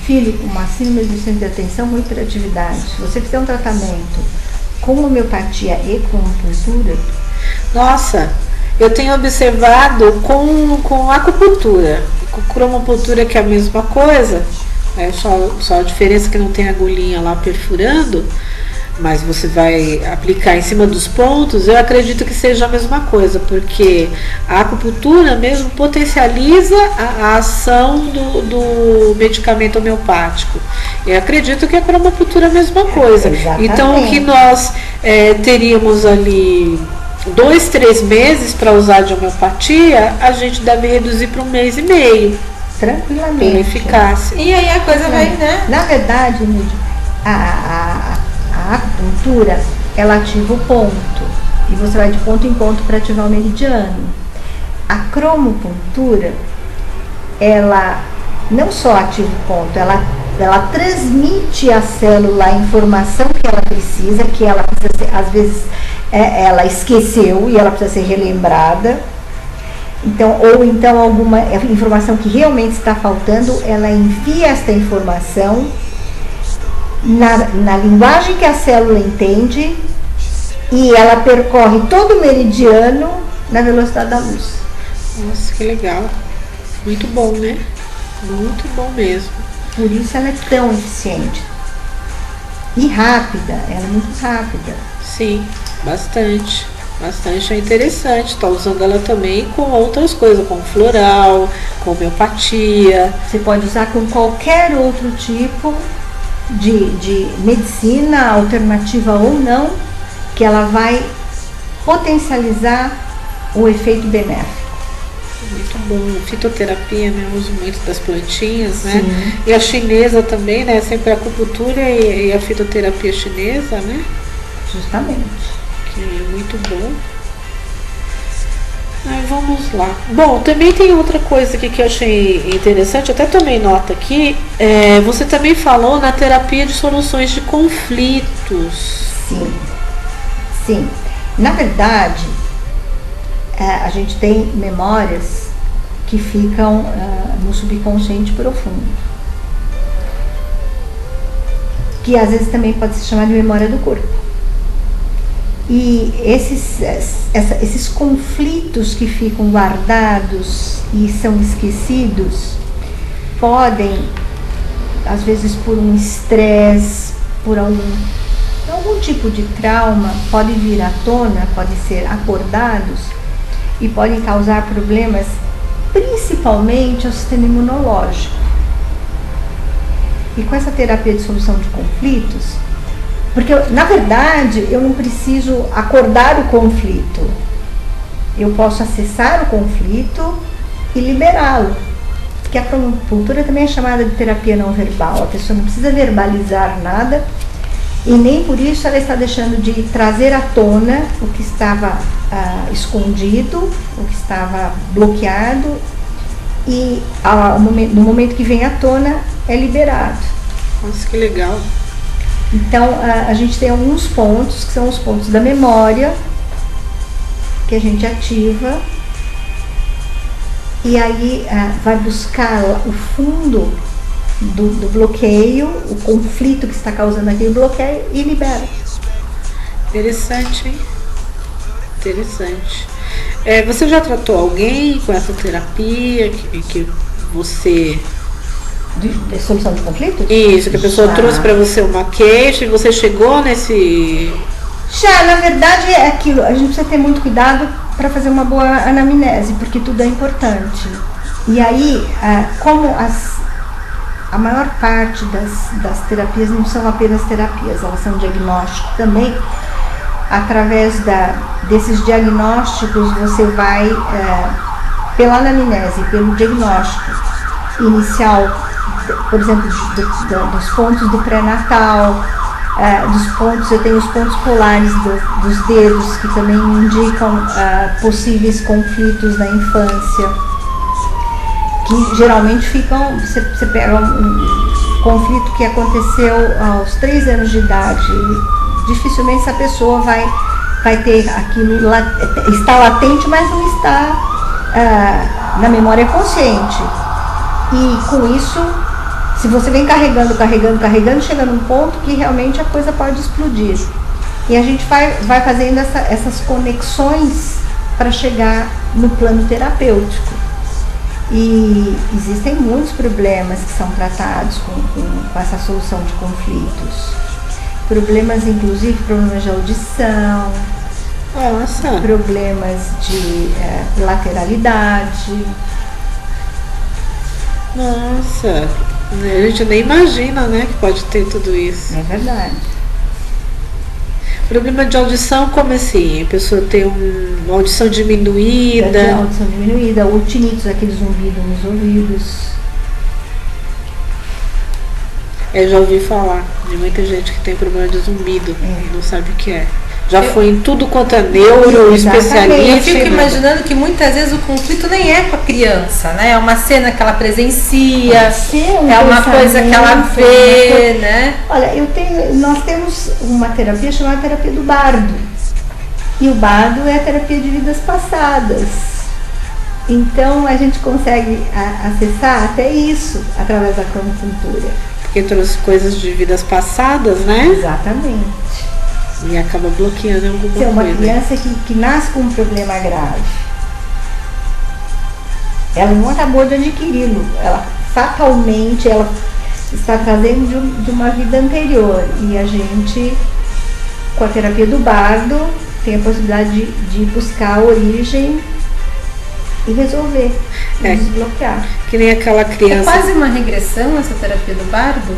filho com uma síndrome de deficiência de atenção com hiperatividade, se você fizer um tratamento com homeopatia e com acupuntura, Nossa, eu tenho observado com acupuntura, com cromopuntura, que é a mesma coisa, só a diferença é que não tem agulhinha lá perfurando, mas você vai aplicar em cima dos pontos. Eu acredito que seja a mesma coisa, porque a acupuntura mesmo potencializa a ação do medicamento homeopático. Eu acredito que a cromopuntura é a mesma coisa. Exatamente. Então, o que nós teríamos ali 2, 3 meses para usar de homeopatia, a gente deve reduzir para 1 mês e meio, tranquilamente. pela eficácia. E aí a coisa vai, né? Na verdade, Nídia, a acupuntura, ela ativa o ponto. E você vai de ponto em ponto para ativar o meridiano. A cromopuntura, ela não só ativa o ponto, ela transmite à célula a informação que ela precisa, que ela precisa ser, às vezes ela esqueceu e ela precisa ser relembrada. Ou então alguma informação que realmente está faltando, ela envia esta informação na linguagem que a célula entende e ela percorre todo o meridiano na velocidade da luz. Nossa, que legal. Muito bom, né? Muito bom mesmo. Por isso ela é tão eficiente. E rápida, ela é muito rápida. Sim, bastante. Bastante é interessante. Tá usando ela também com outras coisas, com floral, com homeopatia. Você pode usar com qualquer outro tipo de medicina, alternativa ou não, que ela vai potencializar o efeito benéfico. Muito bom. Fitoterapia, né? Eu uso muito das plantinhas, né? Sim. E a chinesa também, né? Sempre a acupuntura e a fitoterapia chinesa, né? Justamente. Que é muito bom. Vamos lá. Bom, também tem outra coisa aqui que eu achei interessante, até tomei nota aqui. Você também falou na terapia de soluções de conflitos. Sim. Na verdade, a gente tem memórias que ficam no subconsciente profundo, que às vezes também pode se chamar de memória do corpo. E esses conflitos que ficam guardados e são esquecidos podem, às vezes por um estresse, por algum tipo de trauma, podem vir à tona, podem ser acordados e podem causar problemas, principalmente ao sistema imunológico. E com essa terapia de solução de conflitos, porque, na verdade, eu não preciso acordar o conflito. Eu posso acessar o conflito e liberá-lo. Porque a acupuntura também é chamada de terapia não verbal. A pessoa não precisa verbalizar nada e nem por isso ela está deixando de trazer à tona o que estava escondido, o que estava bloqueado e no momento que vem à tona é liberado. Nossa, que legal. Então, a gente tem alguns pontos, que são os pontos da memória, que a gente ativa e aí vai buscar o fundo do bloqueio, o conflito que está causando aquele bloqueio e libera. Interessante, hein? Interessante. Você já tratou alguém com essa terapia que você... De solução de conflitos? Isso, que a pessoa Já. trouxe para você uma queixa e você chegou nesse... Já, na verdade, é aquilo. A gente precisa ter muito cuidado para fazer uma boa anamnese, porque tudo é importante. E aí, como a maior parte das terapias não são apenas terapias, elas são diagnóstico também. Através desses diagnósticos, você vai, pela anamnese, pelo diagnóstico inicial, por exemplo, dos pontos do pré-natal, dos pontos, eu tenho os pontos polares dos dedos, que também indicam possíveis conflitos na infância, que geralmente ficam, você pega um conflito que aconteceu aos 3 anos de idade, dificilmente essa pessoa vai ter aquilo, está latente, mas não está na memória consciente. E com isso, se você vem carregando, chega num ponto que realmente a coisa pode explodir. E a gente vai fazendo essas conexões para chegar no plano terapêutico. E existem muitos problemas que são tratados com essa solução de conflitos. Problemas, inclusive, problemas de audição, problemas de lateralidade. Nossa, a gente nem imagina, né, que pode ter tudo isso. É verdade. Problema de audição, como assim? A pessoa tem uma audição diminuída. Audição diminuída, ou tinnitus, aquele zumbido nos ouvidos. Já ouvi falar de muita gente que tem problema de zumbido e não sabe o que é. Já foi em tudo quanto é neuro, especialista. Eu fico imaginando que muitas vezes o conflito nem é com a criança, né? É uma cena que ela presencia, é uma coisa que ela vê, né? Olha, nós temos uma terapia chamada terapia do bardo. E o bardo é a terapia de vidas passadas. Então a gente consegue acessar até isso através da cromocultura. Porque trouxe coisas de vidas passadas, né? Exatamente. E acaba bloqueando alguma coisa. É uma criança que nasce com um problema grave. Ela não acabou de adquiri-lo. Ela fatalmente está trazendo de uma vida anterior. E a gente, com a terapia do bardo, tem a possibilidade de buscar a origem e resolver, desbloquear. Que nem aquela criança. É quase uma regressão essa terapia do bardo?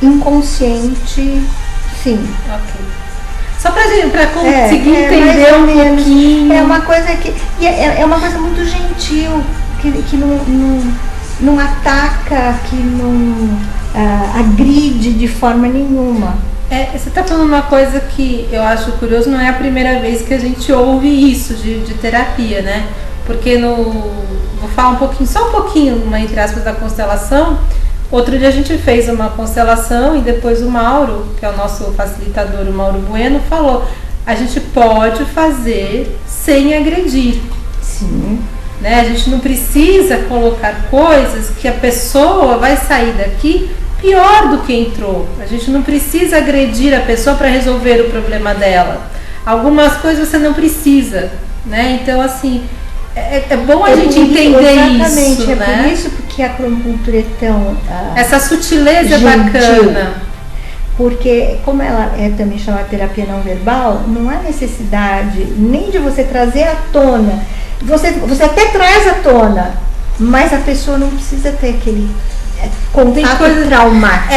Inconsciente, sim. Ok. Só pra conseguir entender um pouquinho. É uma coisa que. É uma coisa muito gentil, que não ataca, que não agride de forma nenhuma. Você está falando uma coisa que eu acho curioso, não é a primeira vez que a gente ouve isso de terapia, né? Porque vou falar só um pouquinho, entre aspas, da constelação. Outro dia a gente fez uma constelação e depois o Mauro, que é o nosso facilitador, o Mauro Bueno, falou: a gente pode fazer sem agredir. Sim. Né? A gente não precisa colocar coisas que a pessoa vai sair daqui pior do que entrou. A gente não precisa agredir a pessoa para resolver o problema dela. Algumas coisas você não precisa, né? Então, assim, é bom a gente entender isso, né? É por isso que a cromocultura é tão essa sutileza gentil, é bacana. Porque como ela é também chamada terapia não verbal, não há necessidade nem de você trazer à tona. Você até traz à tona, mas a pessoa não precisa ter aquele contato traumático.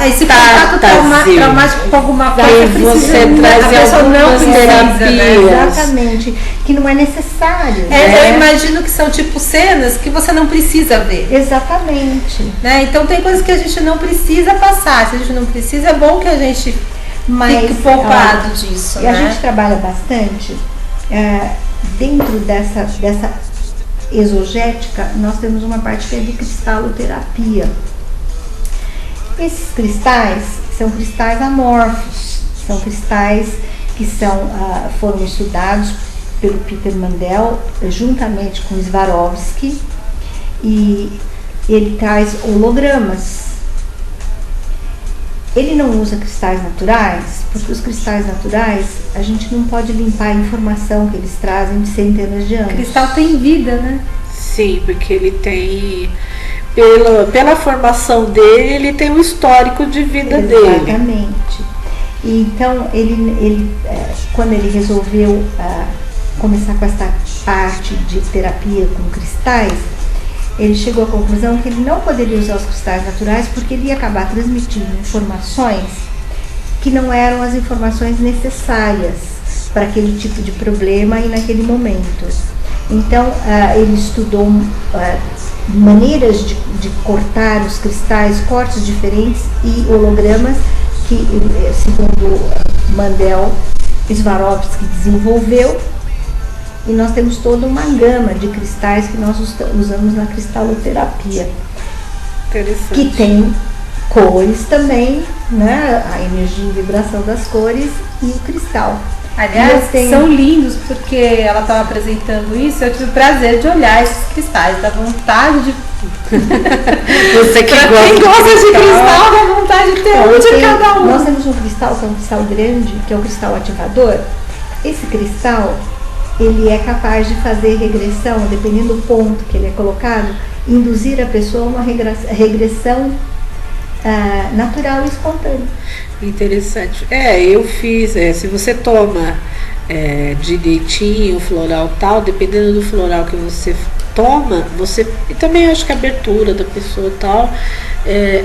Esse contato traumático com alguma coisa você traz a pessoa não precisa, né? Exatamente, que não é necessário. Eu imagino que são tipo cenas que você não precisa ver. Exatamente. Né? Então tem coisas que a gente não precisa passar. Se a gente não precisa, é bom que a gente fique poupado disso. E a gente trabalha bastante dentro dessa exogética. Nós temos uma parte que é de cristaloterapia. Esses cristais são cristais amorfos, são cristais que foram estudados pelo Peter Mandel juntamente com Swarovski, e ele traz hologramas. Ele não usa cristais naturais, porque os cristais naturais a gente não pode limpar a informação que eles trazem de centenas de anos. O cristal tem vida, né? Sim, porque ele tem, pela formação dele, ele tem um histórico de vida dele. Exatamente. Então, quando ele resolveu começar com essa parte de terapia com cristais, ele chegou à conclusão que ele não poderia usar os cristais naturais porque ele ia acabar transmitindo informações que não eram as informações necessárias para aquele tipo de problema e naquele momento. Então, ele estudou maneiras de cortar os cristais, cortes diferentes e hologramas que, segundo Mendel Swarovski, desenvolveu. E nós temos toda uma gama de cristais que nós usamos na cristaloterapia. Interessante. Que tem cores também, né? A energia e vibração das cores e o cristal. Aliás, são lindos, porque ela estava apresentando isso, eu tive o prazer de olhar esses cristais, dá vontade de... Você que Pra quem gosta de cristal, dá vontade de ter um de cada um. Nós temos um cristal que é um cristal grande, que é o cristal ativador. Esse cristal, ele é capaz de fazer regressão, dependendo do ponto que ele é colocado, induzir a pessoa a uma regressão natural e espontânea. Interessante. Eu fiz, se você toma direitinho o floral tal, dependendo do floral que você toma, e também acho que a abertura da pessoa tal,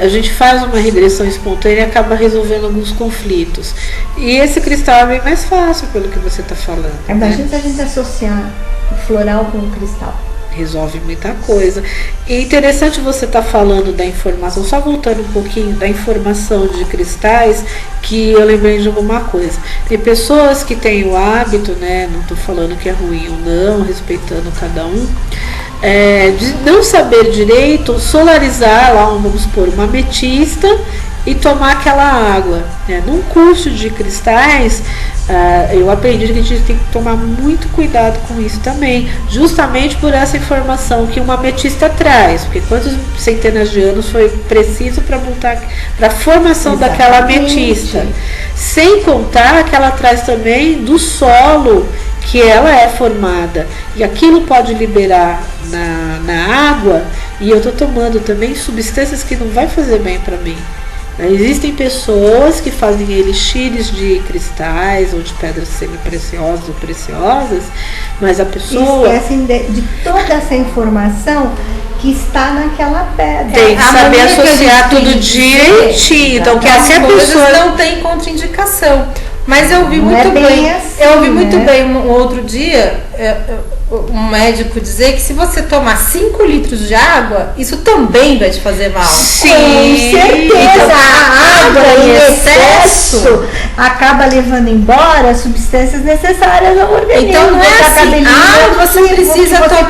a gente faz uma regressão espontânea e acaba resolvendo alguns conflitos. E esse cristal é bem mais fácil, pelo que você está falando. Imagina se a gente associar o floral com o cristal. Resolve muita coisa. E interessante você estar falando da informação, só voltando um pouquinho da informação de cristais, que eu lembrei de alguma coisa. Tem pessoas que têm o hábito, né, não estou falando que é ruim ou não, respeitando cada um, de não saber direito, solarizar lá, vamos supor, uma ametista e tomar aquela água. Num curso de cristais, eu aprendi que a gente tem que tomar muito cuidado com isso também, justamente por essa informação que uma ametista traz, porque quantas centenas de anos foi preciso para montar, para a formação daquela ametista, sem contar que ela traz também do solo que ela é formada, e aquilo pode liberar na água, e eu estou tomando também substâncias que não vai fazer bem para mim. Existem pessoas que fazem elixires de cristais ou de pedras semi-preciosas ou preciosas, mas a pessoa esquecem de toda essa informação que está naquela pedra. Tem que saber associar tudo direitinho. Então, que se a pessoa não tem contraindicação. Mas eu ouvi muito bem. Assim, eu ouvi muito bem um outro dia um médico dizer que se você tomar 5 litros de água, isso também vai te fazer mal. Sim, com certeza. Então, a água em excesso acaba levando embora substâncias necessárias ao organismo. Então não é assim, você precisa tomar.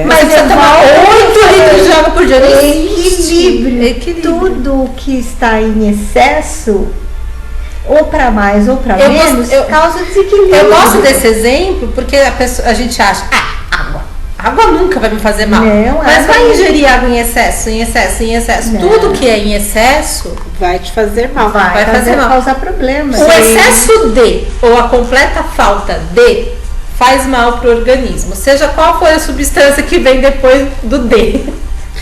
Mas você precisa tomar 8 litros de água por dia. Equilíbrio. Tudo que está em excesso, ou para mais ou para menos, causa desequilíbrio. Eu gosto desse exemplo porque a gente acha, água nunca vai me fazer mal. Não, mas vai ingerir água em excesso, em excesso, em excesso. Não. Tudo que é em excesso vai te fazer mal. Vai fazer mal. Causar problemas. O excesso de, ou a completa falta de, faz mal para o organismo. Seja qual for a substância que vem depois do D.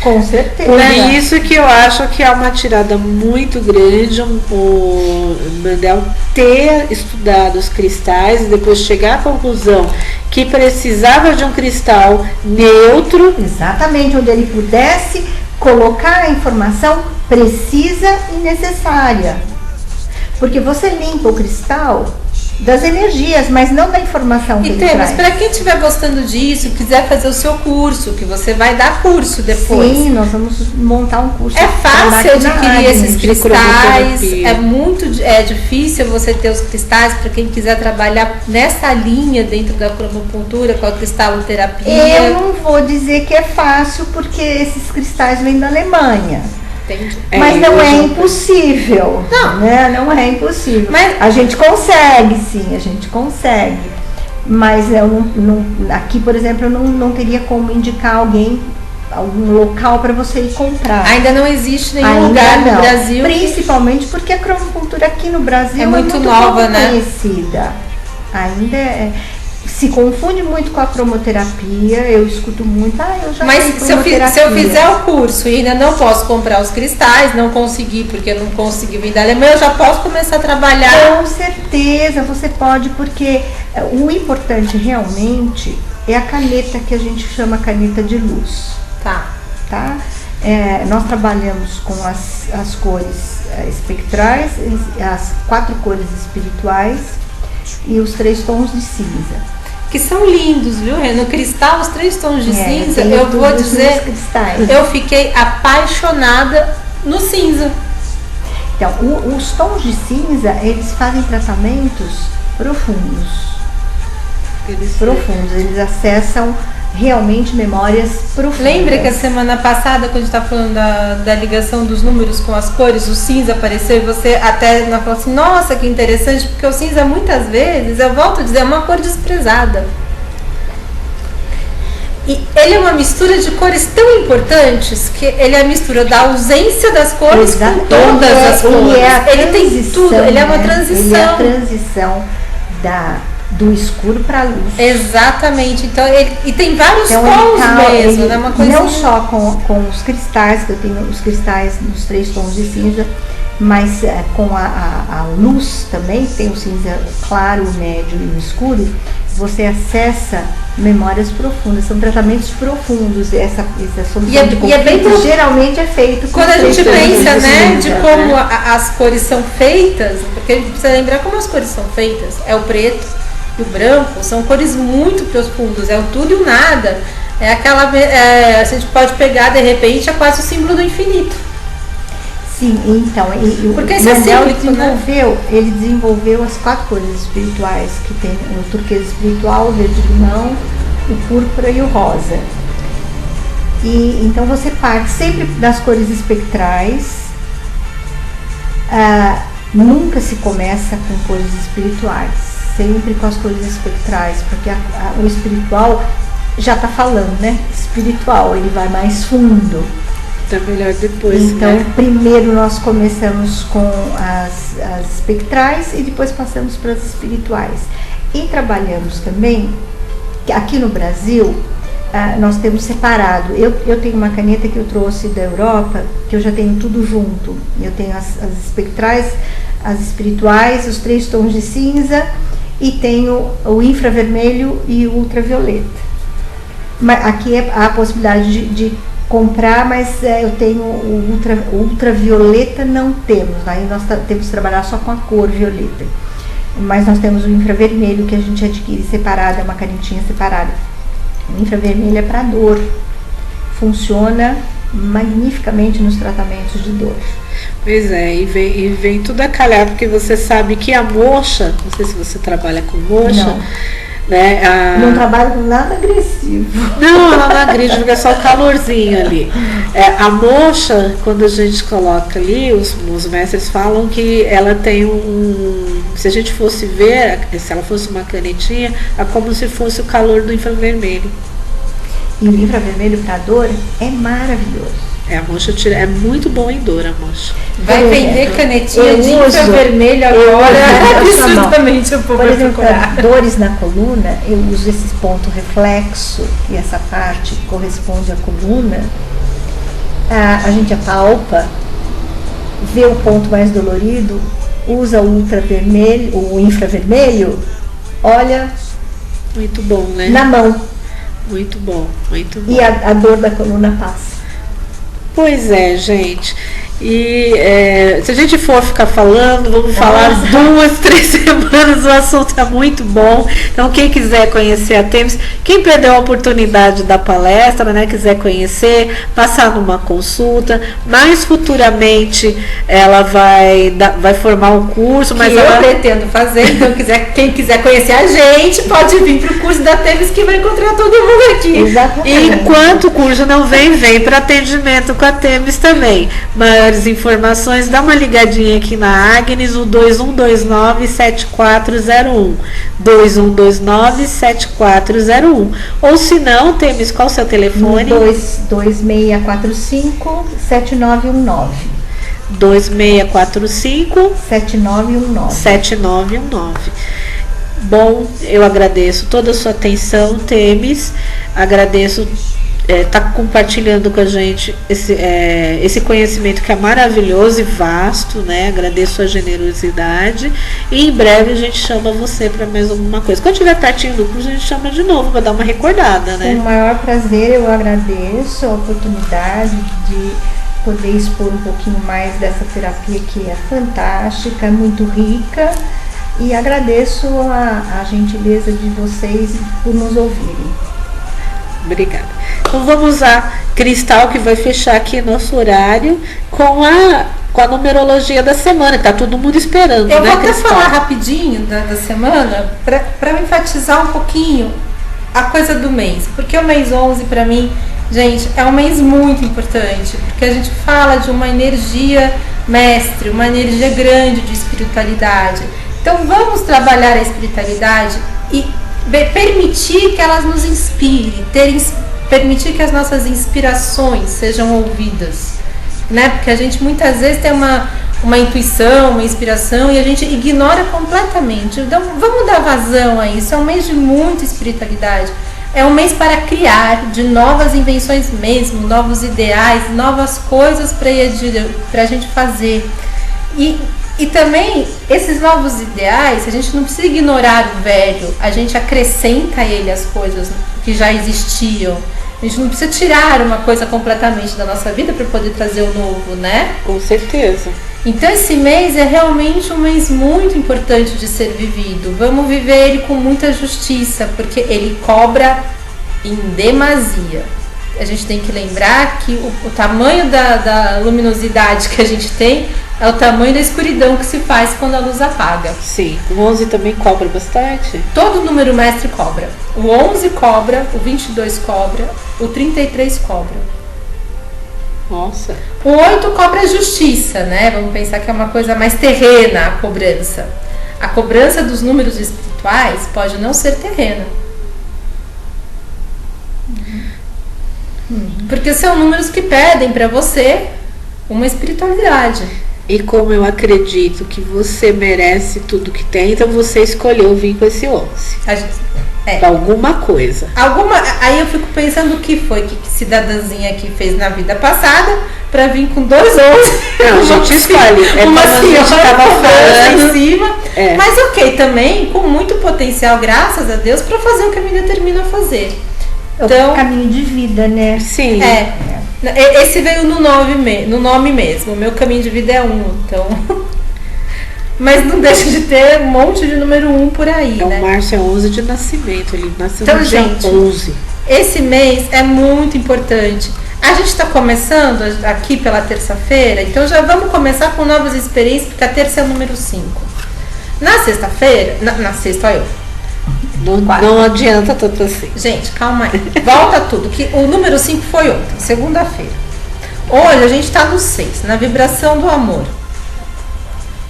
Com certeza. Por isso que eu acho que é uma tirada muito grande o Mendel ter estudado os cristais e depois chegar à conclusão que precisava de um cristal neutro. Exatamente, onde ele pudesse colocar a informação precisa e necessária. Porque você limpa o cristal das energias, mas não da informação que ele traz. Mas para quem estiver gostando disso, quiser fazer o seu curso, que você vai dar curso depois. Sim, nós vamos montar um curso. É fácil adquirir esses cristais, é difícil você ter os cristais para quem quiser trabalhar nessa linha dentro da cromopuntura, com a cristaloterapia. Eu não vou dizer que é fácil, porque esses cristais vêm da Alemanha. Entendi. Mas não é impossível. Não, né? Não é impossível. Mas a gente consegue, sim, a gente consegue. Mas aqui, por exemplo, eu não teria como indicar algum local para você ir comprar. Ainda não existe nenhum lugar no Brasil. Principalmente porque a cromocultura aqui no Brasil é muito nova, né? Conhecida. Ainda se confunde muito com a cromoterapia. Eu escuto muito, eu já Mas se eu fizer o curso e ainda não posso comprar os cristais, não consegui porque eu não consegui vir da Alemanha, eu já posso começar a trabalhar. Com certeza você pode, porque o importante realmente é a caneta que a gente chama caneta de luz. Tá? Nós trabalhamos com as cores espectrais, as 4 cores espirituais e os 3 tons de cinza. Que são lindos, viu? No cristal, os 3 tons de cinza, eu vou dizer, eu fiquei apaixonada no cinza. Então, os tons de cinza, eles fazem tratamentos profundos. Eles acessam realmente memórias profundas. Lembra que a semana passada, quando a gente estava falando da ligação dos números com as cores, o cinza apareceu e você até falou assim, nossa, que interessante, porque o cinza muitas vezes, eu volto a dizer, é uma cor desprezada. E ele é uma mistura de cores tão importantes que ele é a mistura da ausência das cores com todas as cores. Ele tem tudo, ele é uma transição. Ele é a transição do escuro para a luz. Exatamente. Então, e tem vários tons mesmo, né? Uma coisa não só com os cristais, que eu tenho os cristais nos 3 tons de cinza, mas com a luz também, que tem o cinza claro, o médio e o escuro, você acessa memórias profundas, são tratamentos profundos, essa solução de conflito geralmente é feito quando a gente pensa, né, de como as cores são feitas, porque a gente precisa lembrar como as cores são feitas, é o preto e o branco, são cores muito profundas, é o tudo e o nada, é aquela, a gente pode pegar de repente, é quase o símbolo do infinito. Sim, então, porque esse ele desenvolveu as 4 cores espirituais, que tem o turquesa espiritual, o verde-limão, o púrpura e o rosa. E então você parte sempre das cores espectrais, nunca se começa com cores espirituais, sempre com as cores espectrais, porque o espiritual já está falando, né? Espiritual, ele vai mais fundo. Então melhor depois. Então, né? Primeiro nós começamos com as espectrais e depois passamos para as espirituais. E trabalhamos também, aqui no Brasil, nós temos separado. Eu tenho uma caneta que eu trouxe da Europa, que eu já tenho tudo junto. Eu tenho as espectrais, as espirituais, os 3 tons de cinza e tenho o infravermelho e o ultravioleta. Mas aqui há a possibilidade de comprar, mas eu tenho o ultravioleta, não temos, aí nós temos que trabalhar só com a cor violeta, mas nós temos o infravermelho que a gente adquire separado, é uma canetinha separada. O infravermelho é para dor, funciona magnificamente nos tratamentos de dor. Pois é, e vem tudo a calhar, porque você sabe que a moxa, não sei se você trabalha com moxa, não. Né? Não trabalho com nada agressivo. Não, ela não agride, porque é só o calorzinho ali. A moxa, quando a gente coloca ali, os mestres falam que ela tem se a gente fosse ver, se ela fosse uma canetinha, é como se fosse o calor do infravermelho. E o infravermelho para dor é maravilhoso. A moxa é muito bom em dor, a moxa. Vai vender canetinha de infravermelho agora, absolutamente eu vou procurar. Dores na coluna, eu uso esse ponto reflexo, e essa parte que corresponde à coluna. A gente apalpa, vê o ponto mais dolorido, usa o ultravermelho, o infravermelho, olha. Muito bom, né? Na mão. Muito bom, muito bom. E a dor da coluna passa. Pois é, gente. E se a gente for ficar falando, vamos falar 2, 3 semanas, o assunto é muito bom. Então, quem quiser conhecer a Têmis, quem perdeu a oportunidade da palestra, né, quiser conhecer, passar numa consulta, mais futuramente ela vai formar um curso, mas eu pretendo fazer. Então, quem quiser conhecer a gente, pode vir para o curso da Têmis, que vai encontrar todo mundo aqui. Exatamente. E enquanto o curso não vem para atendimento com a Têmis também. Mas maiores informações, dá uma ligadinha aqui na Agnes, o 2129-7401. 2129-7401. Ou se não, Temis, qual o seu telefone? 2645-7919. 2645-7919. Bom, eu agradeço toda a sua atenção, Temis. Agradeço tá compartilhando com a gente esse conhecimento que é maravilhoso e vasto, né? Agradeço a generosidade e em breve a gente chama você para mais alguma coisa. Quando estiver pertinho do curso, a gente chama de novo para dar uma recordada, né? Com o maior prazer, eu agradeço a oportunidade de poder expor um pouquinho mais dessa terapia que é fantástica, muito rica, e agradeço a gentileza de vocês por nos ouvirem. Obrigada. Então vamos a Cristal, que vai fechar aqui nosso horário com a numerologia da semana, que tá todo mundo esperando. Eu né, vou até Cristal? falar rapidinho da semana, para enfatizar um pouquinho a coisa do mês, porque o mês 11 para mim, gente, é um mês muito importante, porque a gente fala de uma energia mestre, uma energia grande de espiritualidade. Então vamos trabalhar a espiritualidade e permitir que elas nos inspirem, permitir que as nossas inspirações sejam ouvidas, né? Porque a gente muitas vezes tem uma intuição, uma inspiração e a gente ignora completamente. Então vamos dar vazão a isso. É um mês de muita espiritualidade. É um mês para criar de novas invenções mesmo, novos ideais, novas coisas para a gente fazer. E também, esses novos ideais, a gente não precisa ignorar o velho, a gente acrescenta a ele as coisas que já existiam. A gente não precisa tirar uma coisa completamente da nossa vida para poder trazer o novo, né? Com certeza. Então esse mês é realmente um mês muito importante de ser vivido. Vamos viver ele com muita justiça, porque ele cobra em demasia. A gente tem que lembrar que o tamanho da luminosidade que a gente tem é o tamanho da escuridão que se faz quando a luz apaga. Sim, o 11 também cobra bastante? Todo número mestre cobra. O 11 cobra, o 22 cobra, o 33 cobra. Nossa. O 8 cobra a justiça, né? Vamos pensar que é uma coisa mais terrena a cobrança. A cobrança dos números espirituais pode não ser terrena. Porque são números que pedem para você uma espiritualidade. E como eu acredito que você merece tudo que tem, então você escolheu vir com esse 11. Pra alguma coisa. Aí eu fico pensando o que foi que cidadãzinha aqui fez na vida passada pra vir com 2 11. Não, a gente escolhe. Uma senhora falando em cima. Mas ok, também com muito potencial, graças a Deus, pra fazer o que a menina termina a fazer. Então, o caminho de vida, né? Sim. Esse veio no nome mesmo. O meu caminho de vida é 1, então. Mas não deixa de ter um monte de número 1 por aí, então, né? O Márcio é 11 de nascimento, ele nasceu então, no dia gente, 11. Esse mês é muito importante. A gente está começando aqui pela terça-feira, então já vamos começar com novas experiências, porque a terça é o número 5. Na sexta-feira, na sexta, olha eu. Não adianta tanto assim. Gente, calma aí. Volta tudo. Que o número 5 foi ontem, segunda-feira. Hoje a gente está no 6, na vibração do amor.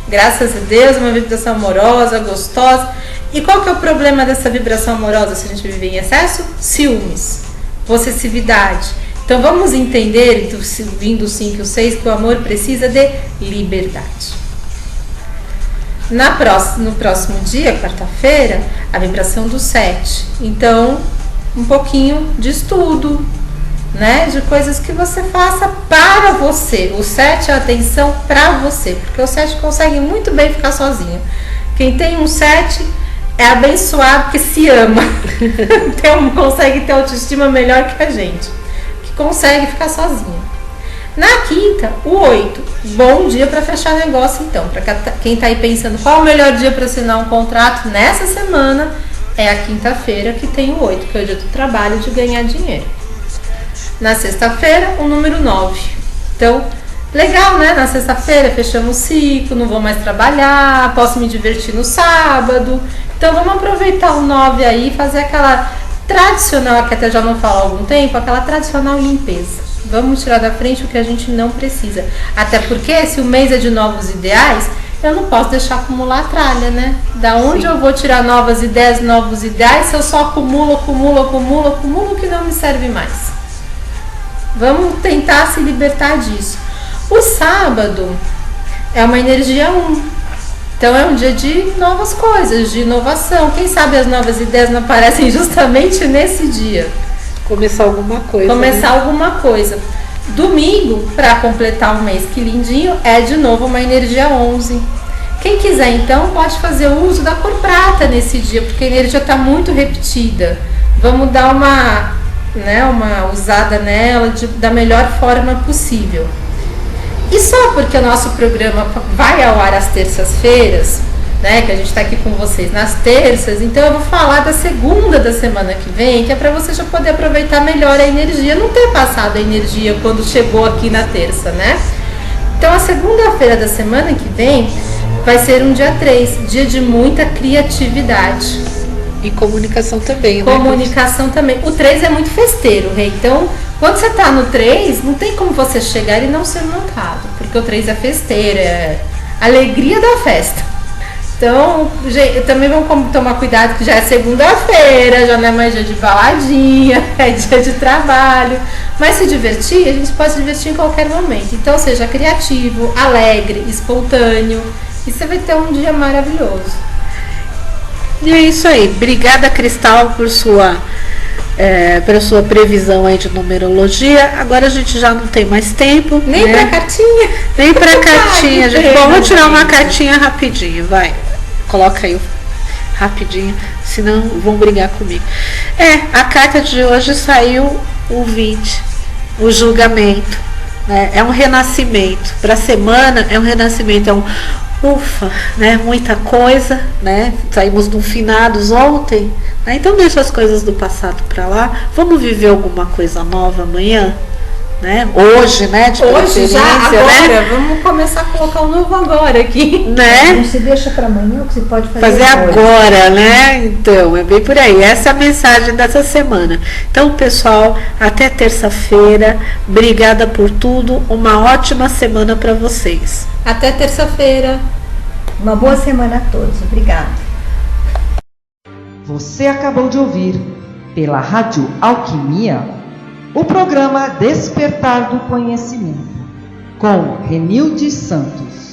Graças a Deus, uma vibração amorosa, gostosa. E qual que é o problema dessa vibração amorosa se a gente viver em excesso? Ciúmes, possessividade. Então vamos entender, vindo o 5 e o 6, que o amor precisa de liberdade. No próximo dia, quarta-feira, a vibração do 7. Então, um pouquinho de estudo, né? De coisas que você faça para você. O 7 é a atenção para você, porque o 7 consegue muito bem ficar sozinho. Quem tem um 7 é abençoado porque se ama. Então, consegue ter autoestima melhor que a gente, que consegue ficar sozinho. Na quinta, o 8. Bom dia para fechar negócio, então. Para quem está aí pensando qual é o melhor dia para assinar um contrato nessa semana, é a quinta-feira, que tem o 8, que é o dia do trabalho, de ganhar dinheiro. Na sexta-feira, o número 9. Então, legal, né? Na sexta-feira, fechamos o ciclo, não vou mais trabalhar, posso me divertir no sábado. Então, vamos aproveitar o 9 aí e fazer aquela tradicional, que até já não falo há algum tempo, aquela tradicional limpeza. Vamos tirar da frente o que a gente não precisa. Até porque se o mês é de novos ideais, eu não posso deixar acumular a tralha, né? Da onde eu vou tirar novos ideais se eu só acumulo o que não me serve mais? Vamos tentar se libertar disso. O sábado é uma energia 1. Então é um dia de novas coisas, de inovação. Quem sabe as novas ideias não aparecem justamente nesse dia. Começar alguma coisa. Começar alguma coisa. Domingo, para completar o mês, que lindinho, é de novo uma energia 11. Quem quiser, então, pode fazer o uso da cor prata nesse dia, porque a energia está muito repetida. Vamos dar uma usada nela da melhor forma possível. E só porque o nosso programa vai ao ar às terças-feiras, né, que a gente está aqui com vocês nas terças, então eu vou falar da segunda da semana que vem, que é para você já poder aproveitar melhor a energia, não ter passado a energia quando chegou aqui na terça, né? Então a segunda-feira da semana que vem vai ser um dia 3, dia de muita criatividade. E comunicação também, né? Comunicação também. O 3 é muito festeiro, Rei. Então, quando você tá no 3, não tem como você chegar e não ser notado, porque o 3 é festeiro, é alegria da festa. Então, também vamos tomar cuidado que já é segunda-feira, já não é mais dia de baladinha, é dia de trabalho. Mas se divertir, a gente pode se divertir em qualquer momento. Então, seja criativo, alegre, espontâneo, e você vai ter um dia maravilhoso. E é isso aí. Obrigada, Cristal, por pela sua previsão aí de numerologia. Agora a gente já não tem mais tempo. Nem pra cartinha. Nem pra cartinha, gente. Bom, vou tirar uma cartinha rapidinho, vai. Coloca aí rapidinho, senão vão brigar comigo. A carta de hoje saiu o 20, o julgamento, né? É um renascimento. Para a semana é um renascimento, é um ufa, né? Muita coisa, né? Saímos de um finados ontem, né? Então deixa as coisas do passado para lá. Vamos viver alguma coisa nova amanhã, né? Hoje, né? Hoje já, agora, né? Vamos começar a colocar o novo agora aqui, né? Não se deixa para amanhã, o que você pode fazer agora, né? Então, é bem por aí. Essa é a mensagem dessa semana. Então, pessoal, até terça-feira. Obrigada por tudo. Uma ótima semana para vocês. Até terça-feira. Uma boa semana a todos. Obrigada. Você acabou de ouvir, pela Rádio Alquimia, o programa Despertar do Conhecimento, com Renilde Santos.